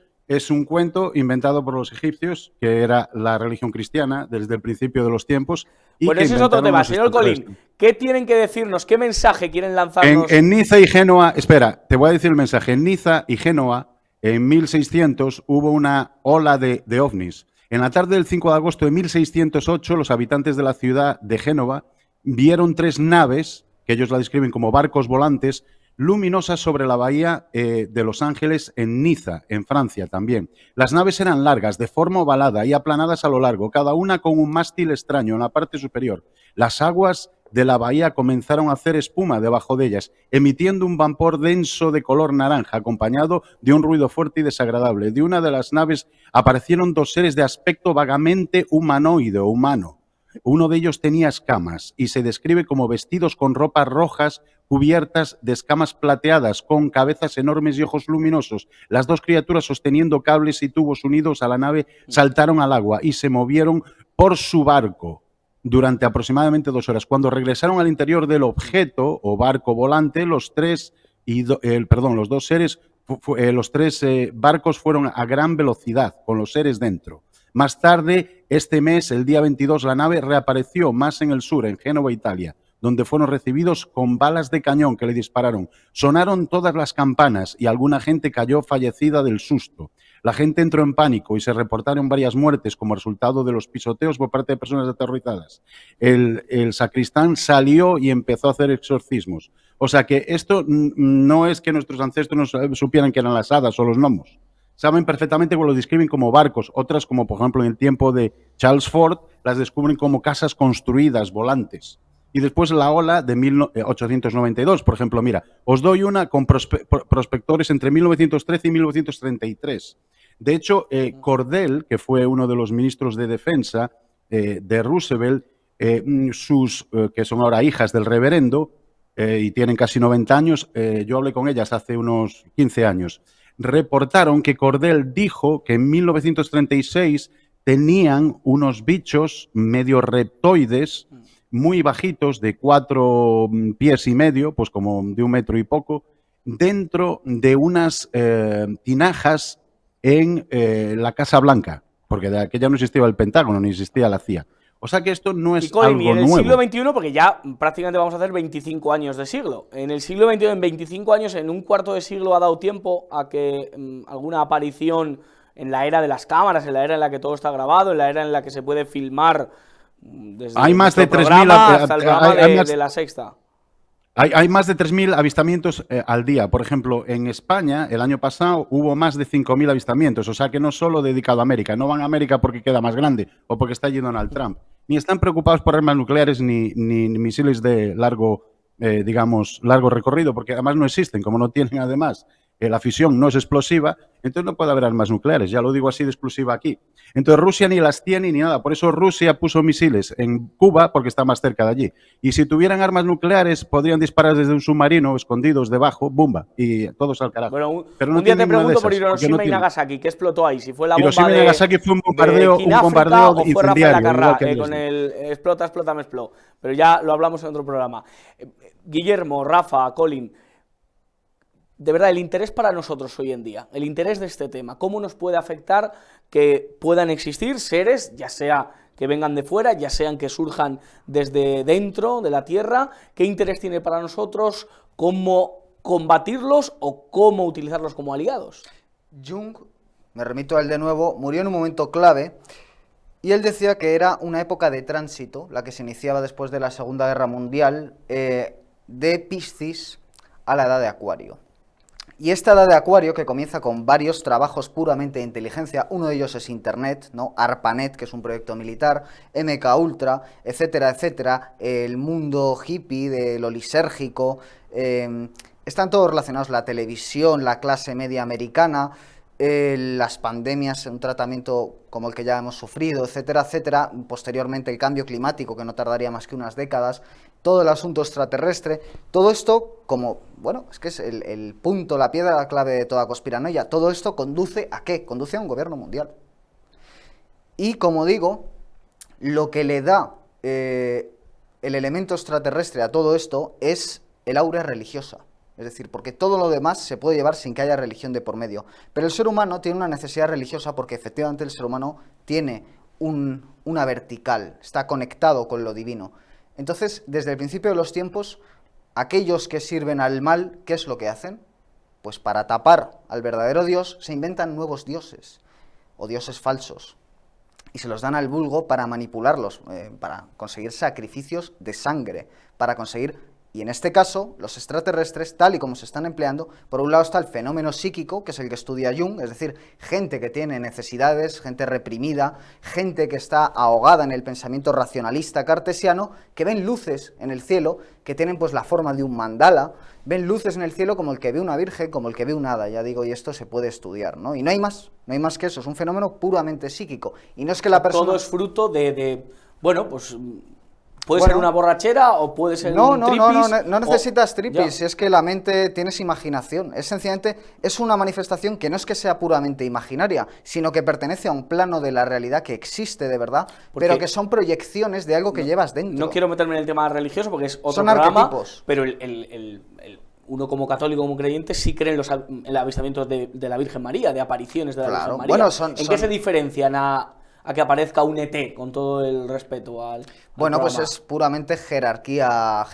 un cuento inventado por los egipcios, que era la religión cristiana desde el principio de los tiempos. Y Bueno, que ese es otro inventaron tema. los Señor extraterrestres. Colin, ¿qué tienen que decirnos? ¿Qué mensaje quieren lanzarnos? En Niza y Génova, espera, te voy a decir el mensaje. En Niza y Génova, en 1600, hubo una ola de ovnis. En la tarde del 5 de agosto de 1608, los habitantes de la ciudad de Génova vieron 3 naves, que ellos la describen como barcos volantes, luminosas sobre la bahía de Los Ángeles, en Niza, en Francia también. Las naves eran largas, de forma ovalada y aplanadas a lo largo, cada una con un mástil extraño en la parte superior. Las aguas de la bahía comenzaron a hacer espuma debajo de ellas, emitiendo un vapor denso de color naranja, acompañado de un ruido fuerte y desagradable. De una de las naves aparecieron 2 seres de aspecto vagamente humanoide o humano. Uno de ellos tenía escamas y se describe como vestidos con ropas rojas cubiertas de escamas plateadas, con cabezas enormes y ojos luminosos. Las 2 criaturas, sosteniendo cables y tubos unidos a la nave, saltaron al agua y se movieron por su barco durante aproximadamente 2 horas. Cuando regresaron al interior del objeto o barco volante, los 3 barcos fueron a gran velocidad, con los seres dentro. Más tarde, este mes, el día 22, la nave reapareció más en el sur, en Génova, Italia, donde fueron recibidos con balas de cañón que le dispararon. Sonaron todas las campanas y alguna gente cayó fallecida del susto. La gente entró en pánico y se reportaron varias muertes como resultado de los pisoteos por parte de personas aterrorizadas. El sacristán salió y empezó a hacer exorcismos. O sea que esto no es que nuestros ancestros no supieran que eran las hadas o los gnomos. Saben perfectamente que lo describen como barcos. Otras, como por ejemplo en el tiempo de Charles Ford, las descubren como casas construidas, volantes. y después la ola de 1892. Por ejemplo, mira, os doy una con prospectores entre 1913 y 1933. De hecho, Cordell, que fue uno de los ministros de defensa de Roosevelt, que son ahora hijas del reverendo y tienen casi 90 años, yo hablé con ellas hace unos 15 años, reportaron que Cordell dijo que en 1936 tenían unos bichos medio reptoides muy bajitos, de 4 pies y medio, pues como de 1 metro y poco, dentro de unas tinajas en la Casa Blanca, porque de aquella no existía el Pentágono, ni existía la CIA. O sea que esto no es Colin, algo y en el nuevo. siglo XXI, porque ya prácticamente vamos a hacer 25 años de siglo, en el siglo XXI, en 25 años, en un cuarto de siglo ha dado tiempo a que alguna aparición en la era de las cámaras, en la era en la que todo está grabado, en la era en la que se puede filmar desde hay más de 3.000 hasta el programa de La Sexta. Hay más de 3.000 avistamientos al día. Por ejemplo, en España, el año pasado, hubo más de 5.000 avistamientos. O sea que no solo dedicado a América. No van a América porque queda más grande o porque está allí Donald Trump. Ni están preocupados por armas nucleares ni misiles de largo recorrido, porque además no existen, como no tienen además la fisión no es explosiva, entonces no puede haber armas nucleares, ya lo digo así de exclusiva aquí. Entonces Rusia ni las tiene ni nada, por eso Rusia puso misiles en Cuba porque está más cerca de allí. Y si tuvieran armas nucleares podrían disparar desde un submarino escondidos debajo, ¡bumba! Y todos al carajo. Bueno, pero no un día te tienen pregunto esas, por Hiroshima no y Nagasaki, ¿qué explotó ahí? Si fue la bomba Hiroshima y Nagasaki fue un bombardeo o fue Rafael incendiario, Acarrá, igual que con el explota, me expló. Pero ya lo hablamos en otro programa. Guillermo, Rafa, Colin, de verdad, el interés para nosotros hoy en día, el interés de este tema, ¿cómo nos puede afectar que puedan existir seres, ya sea que vengan de fuera, ya sean que surjan desde dentro de la Tierra? ¿Qué interés tiene para nosotros? ¿Cómo combatirlos o cómo utilizarlos como aliados? Jung, me remito a él de nuevo, murió en un momento clave y él decía que era una época de tránsito, la que se iniciaba después de la Segunda Guerra Mundial, de Piscis a la edad de Acuario. Y esta edad de Acuario, que comienza con varios trabajos puramente de inteligencia, uno de ellos es Internet, ¿no? ARPANET, que es un proyecto militar, MK Ultra, etcétera, etcétera, el mundo hippie de lo lisérgico, están todos relacionados, la televisión, la clase media americana, las pandemias, un tratamiento como el que ya hemos sufrido, etcétera, etcétera, posteriormente el cambio climático, que no tardaría más que unas décadas, todo el asunto extraterrestre, todo esto como, bueno, es que es el punto, la piedra, la clave de toda conspiranoia. Todo esto conduce ¿a qué? Conduce a un gobierno mundial. Y como digo, lo que le da el elemento extraterrestre a todo esto es el aura religiosa. Es decir, porque todo lo demás se puede llevar sin que haya religión de por medio. Pero el ser humano tiene una necesidad religiosa porque efectivamente el ser humano tiene una vertical, está conectado con lo divino. Entonces, desde el principio de los tiempos, aquellos que sirven al mal, ¿qué es lo que hacen? Pues para tapar al verdadero Dios, se inventan nuevos dioses, o dioses falsos, y se los dan al vulgo para manipularlos, para conseguir sacrificios de sangre, para conseguir... Y en este caso, los extraterrestres, tal y como se están empleando, por un lado está el fenómeno psíquico, que es el que estudia Jung, es decir, gente que tiene necesidades, gente reprimida, gente que está ahogada en el pensamiento racionalista cartesiano, que ven luces en el cielo, que tienen pues la forma de un mandala, ven luces en el cielo como el que ve una virgen, como el que ve un hada, ya digo, y esto se puede estudiar, ¿no? Y no hay más que eso, es un fenómeno puramente psíquico. Y no es que la persona... Todo es fruto bueno, pues... ¿Puede ser una borrachera o puede ser un tripis? No necesitas tripis, es que la mente tienes imaginación. Es sencillamente, es una manifestación que no es que sea puramente imaginaria, sino que pertenece a un plano de la realidad que existe de verdad, pero que son proyecciones de algo que llevas dentro. No quiero meterme en el tema religioso porque es otro son programa, arquetipos. Pero uno como católico, como creyente, sí cree en los avistamientos de la Virgen María, de apariciones de la Virgen María. Bueno, ¿En qué se diferencian a que aparezca un ET, con todo el respeto al Bueno, programa? pues es puramente jerarquía,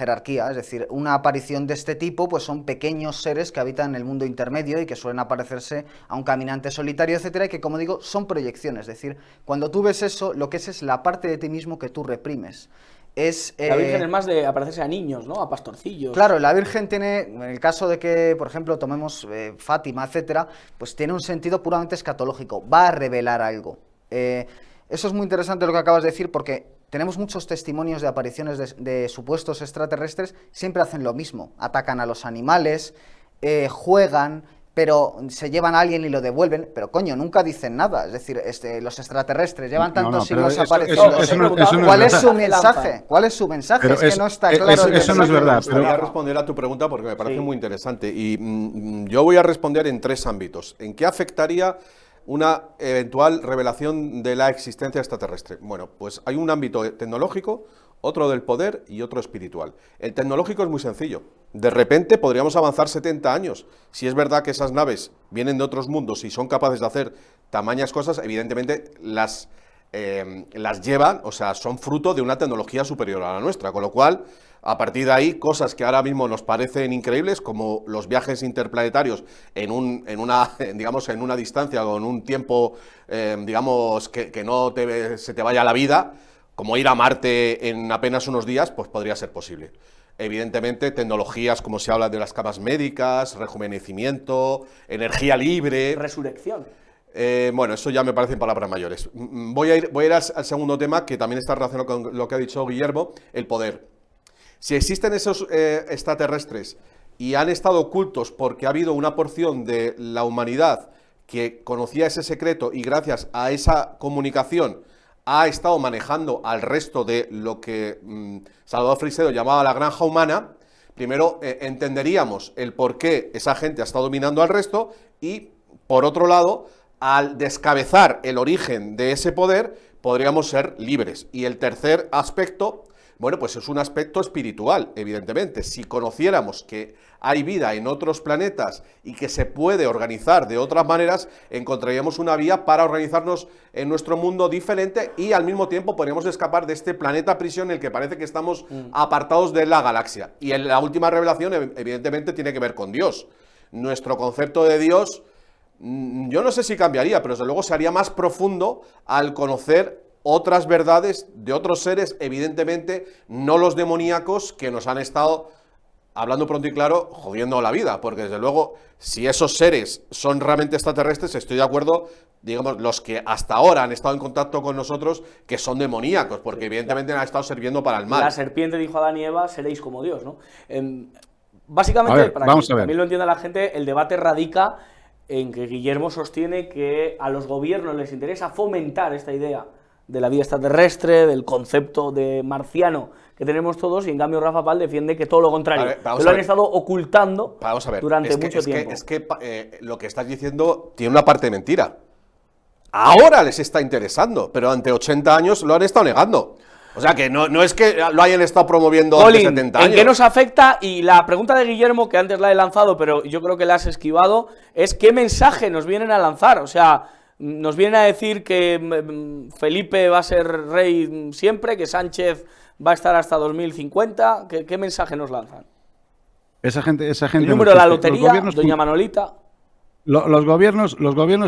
es decir, una aparición de este tipo pues son pequeños seres que habitan en el mundo intermedio y que suelen aparecerse a un caminante solitario, etcétera, y que, como digo, son proyecciones, es decir, cuando tú ves eso, lo que es la parte de ti mismo que tú reprimes. La Virgen es más de aparecerse a niños, ¿no? A pastorcillos. Claro, la Virgen tiene, en el caso de que, por ejemplo, tomemos Fátima, etcétera, pues tiene un sentido puramente escatológico, va a revelar algo. Eso es muy interesante lo que acabas de decir porque tenemos muchos testimonios de apariciones de supuestos extraterrestres, siempre hacen lo mismo, atacan a los animales, juegan, pero se llevan a alguien y lo devuelven, pero coño, nunca dicen nada. Es decir, los extraterrestres llevan tantos siglos apareciendo. ¿Cuál es su mensaje? ¿Cuál es su mensaje? Pero es que no está claro. Eso no es verdad. Voy a responder a tu pregunta porque me parece muy interesante. Y yo voy a responder en 3 ámbitos. ¿En qué afectaría una eventual revelación de la existencia extraterrestre? Bueno, pues hay un ámbito tecnológico, otro del poder y otro espiritual. El tecnológico es muy sencillo. De repente podríamos avanzar 70 años. Si es verdad que esas naves vienen de otros mundos y son capaces de hacer tamañas cosas, evidentemente las llevan, o sea, son fruto de una tecnología superior a la nuestra, con lo cual, a partir de ahí, cosas que ahora mismo nos parecen increíbles, como los viajes interplanetarios en una distancia con un tiempo, digamos, que no se te vaya la vida, como ir a Marte en apenas unos días, pues podría ser posible. Evidentemente, tecnologías como se habla de las camas médicas, rejuvenecimiento, energía libre. Resurrección. Bueno, eso ya me parecen palabras mayores. Voy a ir al segundo tema, que también está relacionado con lo que ha dicho Guillermo, el poder. Si existen esos extraterrestres y han estado ocultos porque ha habido una porción de la humanidad que conocía ese secreto y gracias a esa comunicación ha estado manejando al resto de lo que Salvador Freixedo llamaba la granja humana, primero entenderíamos el por qué esa gente ha estado dominando al resto y, por otro lado, al descabezar el origen de ese poder, podríamos ser libres. Y el tercer aspecto, bueno, pues es un aspecto espiritual, evidentemente. Si conociéramos que hay vida en otros planetas y que se puede organizar de otras maneras, encontraríamos una vía para organizarnos en nuestro mundo diferente y al mismo tiempo podríamos escapar de este planeta prisión en el que parece que estamos apartados de la galaxia. Y en la última revelación, evidentemente, tiene que ver con Dios. Nuestro concepto de Dios, yo no sé si cambiaría, pero desde luego se haría más profundo al conocer otras verdades de otros seres, evidentemente no los demoníacos que nos han estado, hablando pronto y claro, jodiendo la vida, porque desde luego, si esos seres son realmente extraterrestres, estoy de acuerdo, digamos, los que hasta ahora han estado en contacto con nosotros, que son demoníacos, porque evidentemente han estado sirviendo para el mal. La serpiente dijo a Adán y Eva, seréis como Dios, ¿no? Básicamente, para que también lo entienda la gente, el debate radica en que Guillermo sostiene que a los gobiernos les interesa fomentar esta idea de la vida extraterrestre, del concepto de marciano que tenemos todos, y en cambio Rafa Pal defiende que todo lo contrario, que lo han estado ocultando durante mucho tiempo. Es que lo que estás diciendo tiene una parte de mentira. Ahora les está interesando, pero ante 80 años lo han estado negando. O sea que no es que lo hayan estado promoviendo Colin, hace 70 años. ¿En qué nos afecta? Y la pregunta de Guillermo, que antes la he lanzado, pero yo creo que la has esquivado, es ¿qué mensaje nos vienen a lanzar? O sea, nos vienen a decir que Felipe va a ser rey siempre, que Sánchez va a estar hasta 2050. ¿Qué mensaje nos lanzan? Esa gente el número de la lotería, doña Manolita. Los gobiernos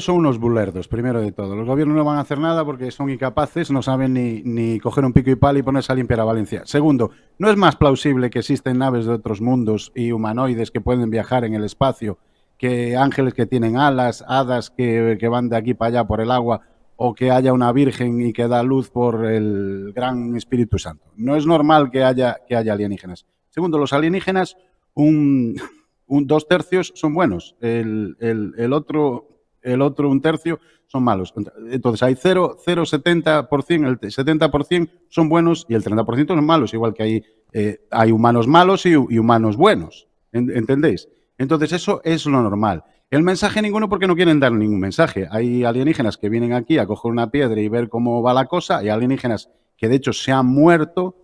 son unos bulerdos, primero de todo. Los gobiernos no van a hacer nada porque son incapaces, no saben ni coger un pico y pala y ponerse a limpiar a Valencia. Segundo, ¿no es más plausible que existen naves de otros mundos y humanoides que pueden viajar en el espacio, que ángeles que tienen alas, hadas que van de aquí para allá por el agua, o que haya una virgen y que da luz por el gran Espíritu Santo? No es normal que haya alienígenas. Segundo, los alienígenas, dos tercios son buenos, el otro un tercio son malos. Entonces hay 0,70%, el 70% son buenos y el 30% son malos, igual que hay humanos malos y humanos buenos, ¿entendéis? Entonces eso es lo normal. El mensaje ninguno, porque no quieren dar ningún mensaje. Hay alienígenas que vienen aquí a coger una piedra y ver cómo va la cosa, hay alienígenas que de hecho se han muerto.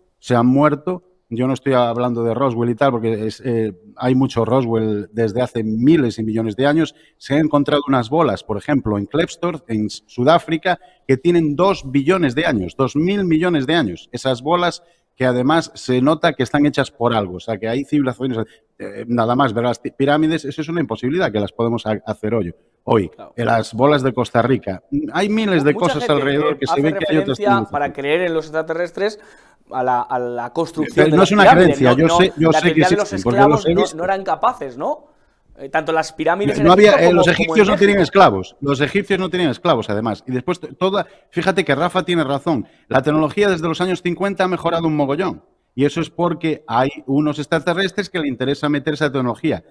Yo no estoy hablando de Roswell y tal, porque hay mucho Roswell desde hace miles y millones de años. Se han encontrado unas bolas, por ejemplo, en Klepstorp, en Sudáfrica, que tienen 2 billones de años, 2.000 millones de años. Esas bolas que además se nota que están hechas por algo, o sea, que hay civilizaciones, nada más ver las pirámides, eso es una imposibilidad, que las podemos hacer hoy. Claro. Las bolas de Costa Rica, hay miles de cosas alrededor que se ve que hay otras. Para creer en los extraterrestres, a la construcción no es una creencia, yo sé que los esclavos no eran capaces, ¿no? Tanto las pirámides No había, Egipto los como egipcios en no tenían México. esclavos. Los egipcios no tenían esclavos, además. Y después, fíjate que Rafa tiene razón. La tecnología desde los años 50 ha mejorado un mogollón. Y eso es porque hay unos extraterrestres que le interesa meter esa tecnología.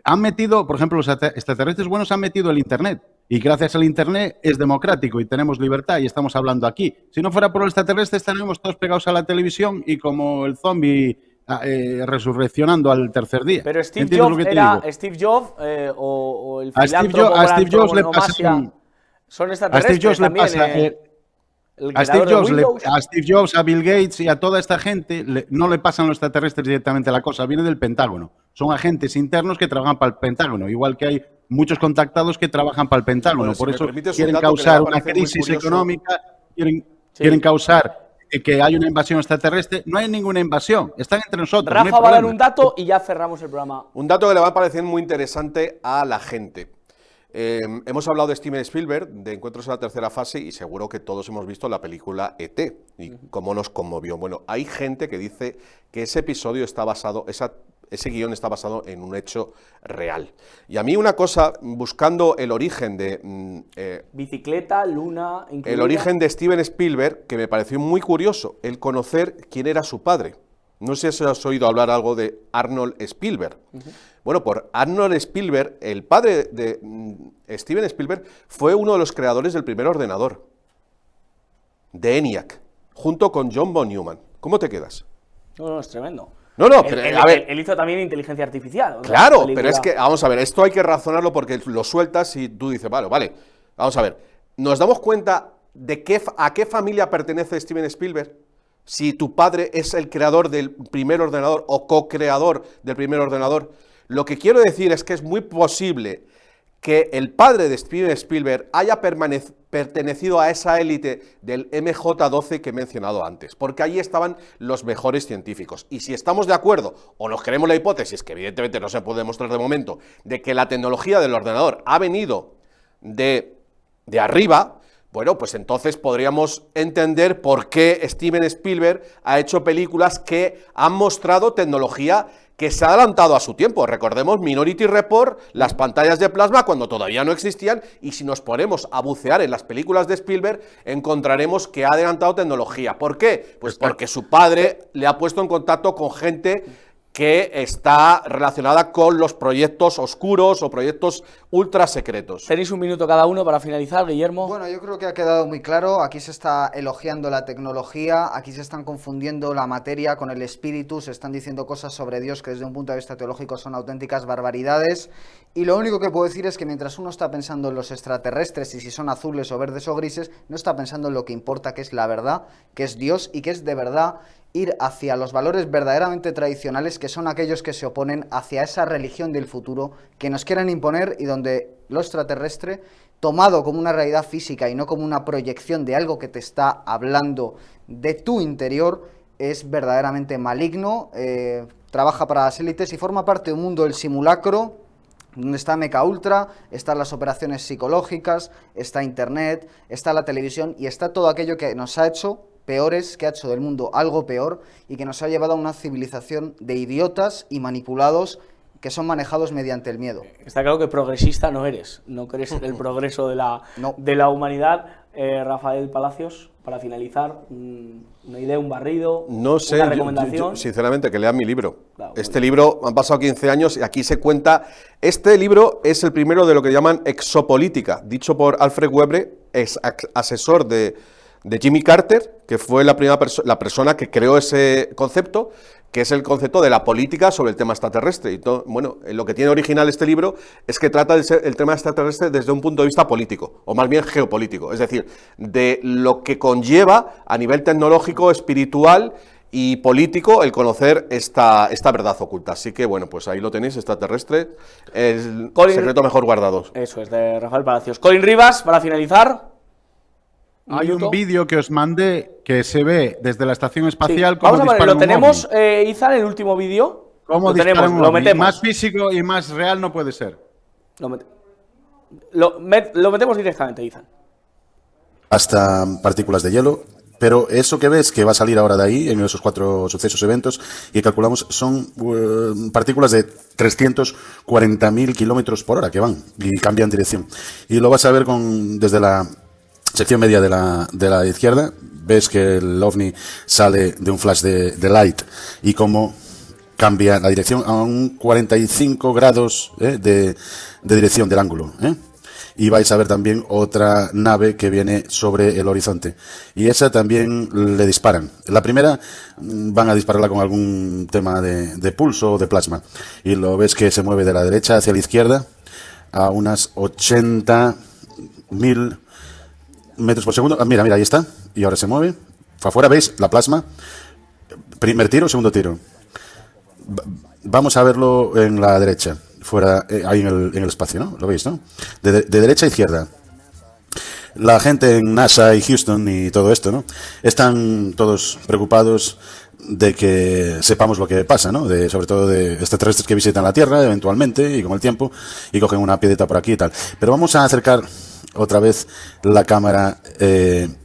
Han metido, por ejemplo, los extraterrestres buenos han metido el Internet. Y gracias al Internet es democrático y tenemos libertad y estamos hablando aquí. Si no fuera por los extraterrestres, estaríamos todos pegados a la televisión y como el zombie resurreccionando al tercer día. Pero Steve ¿Entiendes lo Jobs que te era digo? Steve Jobs o el A Steve filántropo a Steve Jobs le Antonomasia pasa son A extraterrestres Steve Jobs le también. pasa El a Steve, creador de Jobs, Windows. a Steve Jobs, a Bill Gates y a toda esta gente no le pasan los extraterrestres directamente la cosa, viene del Pentágono. Son agentes internos que trabajan para el Pentágono, igual que hay muchos contactados que trabajan para el Pentágono. Bueno, si Por me eso permites un quieren dato que le va causar a una parecer muy crisis curioso. económica, Sí. quieren causar que haya una invasión extraterrestre. No hay ninguna invasión, están entre nosotros. no hay Rafa va a dar problema. un dato y ya cerramos el programa. Un dato que le va a parecer muy interesante a la gente. Hemos hablado de Steven Spielberg, de Encuentros en la tercera fase, y seguro que todos hemos visto la película E.T. y cómo nos conmovió. Bueno, hay gente que dice que ese episodio está basado, ese guión está basado en un hecho real. Y a mí una cosa, buscando el origen de Bicicleta, luna, incluida. el origen de Steven Spielberg, que me pareció muy curioso, el conocer quién era su padre. No sé si has oído hablar algo de Arnold Spielberg. Bueno, por Arnold Spielberg, el padre de Steven Spielberg, fue uno de los creadores del primer ordenador, de ENIAC, junto con John von Neumann. ¿Cómo te quedas? No, es tremendo. No, no, Él- pero él, a ver. él hizo también inteligencia artificial. otra Claro, película. pero es que, vamos a ver, esto hay que razonarlo porque lo sueltas y tú dices, vale, vamos a ver, ¿nos damos cuenta de a qué familia pertenece Steven Spielberg? Si tu padre es el creador del primer ordenador o co-creador del primer ordenador, lo que quiero decir es que es muy posible que el padre de Steven Spielberg haya pertenecido a esa élite del MJ-12 que he mencionado antes, porque allí estaban los mejores científicos. Y si estamos de acuerdo, o nos creemos la hipótesis, que evidentemente no se puede demostrar de momento, de que la tecnología del ordenador ha venido de arriba, bueno, pues entonces podríamos entender por qué Steven Spielberg ha hecho películas que han mostrado tecnología que se ha adelantado a su tiempo. Recordemos Minority Report, las pantallas de plasma cuando todavía no existían, y si nos ponemos a bucear en las películas de Spielberg, encontraremos que ha adelantado tecnología. ¿Por qué? Pues porque su padre le ha puesto en contacto con gente que está relacionada con los proyectos oscuros o proyectos ultra secretos. Tenéis un minuto cada uno para finalizar, Guillermo. Bueno, yo creo que ha quedado muy claro. Aquí se está elogiando la tecnología, aquí se están confundiendo la materia con el espíritu, se están diciendo cosas sobre Dios que desde un punto de vista teológico son auténticas barbaridades. Y lo único que puedo decir es que mientras uno está pensando en los extraterrestres y si son azules o verdes o grises, no está pensando en lo que importa, que es la verdad, que es Dios y que es de verdad ir hacia los valores verdaderamente tradicionales, que son aquellos que se oponen hacia esa religión del futuro que nos quieren imponer y donde lo extraterrestre, tomado como una realidad física y no como una proyección de algo que te está hablando de tu interior, es verdaderamente maligno, trabaja para las élites y forma parte de un mundo del simulacro, donde está Mecha Ultra, están las operaciones psicológicas, está Internet, está la televisión y está todo aquello que nos ha hecho peores, que ha hecho del mundo algo peor y que nos ha llevado a una civilización de idiotas y manipulados que son manejados mediante el miedo. Está claro que progresista no eres, no crees en el progreso de la, No. de la humanidad. Rafael Palacios, para finalizar, una idea, un barrido, No sé, una yo, recomendación. sinceramente, que lean mi libro. Claro, Este libro, han pasado 15 años y aquí se cuenta. Este libro es el primero de lo que llaman exopolítica, dicho por Alfred Webre, asesor de Jimmy Carter, que fue la primera la persona que creó ese concepto, que es el concepto de la política sobre el tema extraterrestre. Y todo, bueno, lo que tiene original este libro es que trata el tema extraterrestre desde un punto de vista político, o más bien geopolítico, es decir, de lo que conlleva a nivel tecnológico, espiritual y político el conocer esta verdad oculta. Así que, bueno, pues ahí lo tenéis, extraterrestre, el secreto mejor guardado. Eso es, de Rafael Palacios. Colin Rivas, para finalizar. Hay minuto. un vídeo que os mandé que se ve desde la estación espacial Sí. cómo Vamos a ver, disparan lo un tenemos, ovni. Izan, el último vídeo. Cómo Lo disparan tenemos, un lo ovni. metemos. Más físico y más real no puede ser. Lo metemos directamente, Izan. Hasta partículas de hielo Pero eso que ves que va a salir ahora de ahí, en esos 4 sucesos eventos, y calculamos son partículas de 340.000 kilómetros por hora que van y cambian dirección. Y lo vas a ver desde la sección media de la izquierda. Ves que el ovni sale de un flash de light y cómo cambia la dirección a un 45 grados de dirección del ángulo. Y vais a ver también otra nave que viene sobre el horizonte. Y esa también le disparan. La primera van a dispararla con algún tema de pulso o de plasma. Y lo ves que se mueve de la derecha hacia la izquierda a unas 80.000 metros por segundo. Mira, ahí está. Y ahora se mueve. Afuera veis la plasma. Primer tiro, segundo tiro. Vamos a verlo en la derecha. Fuera, ahí en el espacio, ¿no? Lo veis, ¿no? De derecha a izquierda. La gente en NASA y Houston y todo esto, ¿no? Están todos preocupados de que sepamos lo que pasa, ¿no? Sobre todo de extraterrestres que visitan la Tierra eventualmente y con el tiempo y cogen una piedrita por aquí y tal. Pero vamos a acercar otra vez la cámara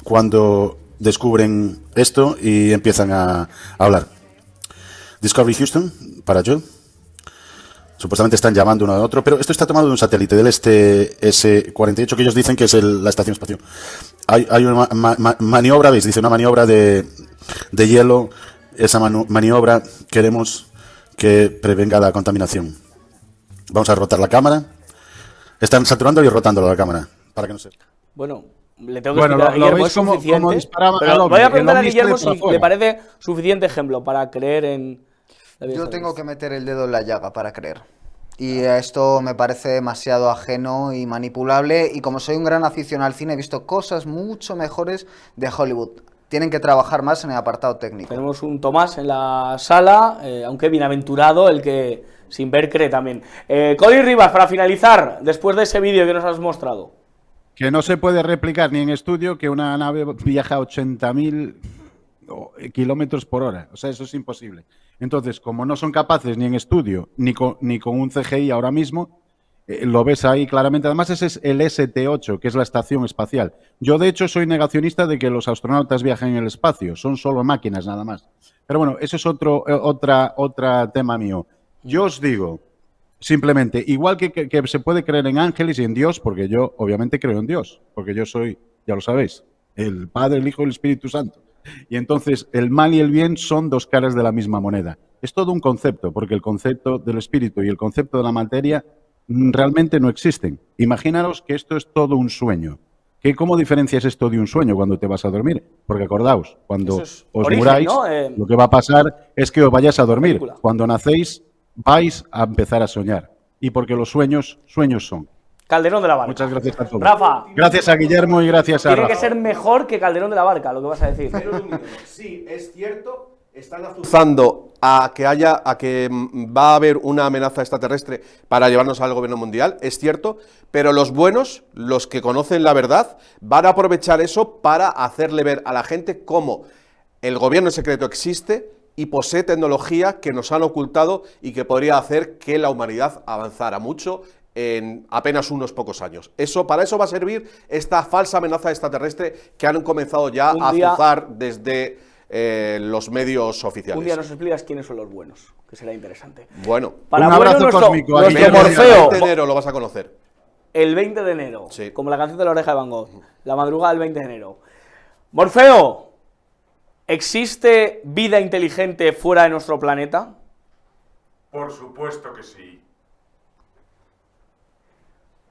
cuando descubren esto y empiezan a hablar. Discovery Houston, para Joe. Supuestamente están llamando uno a otro, pero esto está tomado de un satélite del S-48 que ellos dicen que es la estación espacial. Hay una maniobra, ¿veis? Dice una maniobra de hielo. Esa maniobra queremos que prevenga la contaminación. Vamos a rotar la cámara. Están saturando y rotando la cámara para que no se... Bueno, le tengo que explicar a Guillermo, es suficiente. Pero voy a preguntar a Guillermo si le parece suficiente ejemplo para creer en... Yo tengo que meter el dedo en la llaga para creer. Y esto me parece demasiado ajeno y manipulable. Y como soy un gran aficionado al cine, he visto cosas mucho mejores de Hollywood. Tienen que trabajar más en el apartado técnico. Tenemos un Tomás en la sala, aunque bienaventurado el que sin ver cree también. Colin Rivas, para finalizar, después de ese vídeo que nos has mostrado. Que no se puede replicar ni en estudio que una nave viaja a 80.000 kilómetros por hora. O sea, eso es imposible. Entonces, como no son capaces ni en estudio ni con un CGI ahora mismo, lo ves ahí claramente. Además, ese es el ST-8, que es la estación espacial. Yo, de hecho, soy negacionista de que los astronautas viajen en el espacio. Son solo máquinas, nada más. Pero bueno, eso es otro tema mío. Yo os digo, simplemente, igual que se puede creer en ángeles y en Dios, porque yo obviamente creo en Dios, porque yo soy, ya lo sabéis, el Padre, el Hijo y el Espíritu Santo. Y entonces el mal y el bien son dos caras de la misma moneda. Es todo un concepto, porque el concepto del espíritu y el concepto de la materia realmente no existen. Imaginaros que esto es todo un sueño. ¿Cómo diferencias esto de un sueño cuando te vas a dormir? Porque acordaos, cuando os muráis, ¿no? Lo que va a pasar es que os vayáis a dormir. Cuando nacéis, vais a empezar a soñar. Y porque los sueños son. Calderón de la Barca. Muchas gracias a todos. Rafa. Gracias a Guillermo y gracias a Rafa. Tiene que ser mejor que Calderón de la Barca, lo que vas a decir. Sí, es cierto. Están azuzando a que va a haber una amenaza extraterrestre para llevarnos al gobierno mundial, es cierto, pero los buenos, los que conocen la verdad, van a aprovechar eso para hacerle ver a la gente cómo el gobierno secreto existe y posee tecnología que nos han ocultado y que podría hacer que la humanidad avanzara mucho en apenas unos pocos años. Para eso va a servir esta falsa amenaza extraterrestre que han comenzado ya a azuzar desde los medios oficiales. Un día nos explicas quiénes son los buenos, que será interesante. Bueno, para un abrazo cósmico. Nuestro Morfeo. El 20 de enero lo vas a conocer. El 20 de enero, sí. Como la canción de La Oreja de Van Gogh, la madrugada del 20 de enero. Morfeo, ¿existe vida inteligente fuera de nuestro planeta? Por supuesto que sí.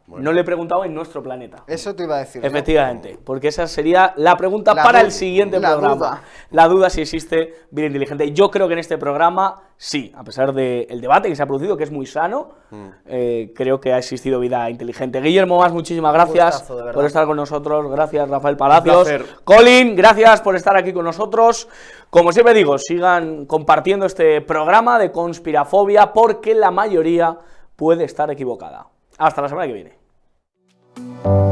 Bueno. No le he preguntado en nuestro planeta. Eso te iba a decir. Efectivamente, porque esa sería la pregunta para el siguiente programa. La duda si existe vida inteligente. Yo creo que en este programa sí, a pesar del debate que se ha producido, que es muy sano, creo que ha existido vida inteligente. Guillermo Mas, muchísimas gracias por estar con nosotros. Gracias, Rafael Palacios. Colin, gracias por estar aquí con nosotros. Como siempre digo, sigan compartiendo este programa de Conspirafobia, porque la mayoría puede estar equivocada. Hasta la semana que viene.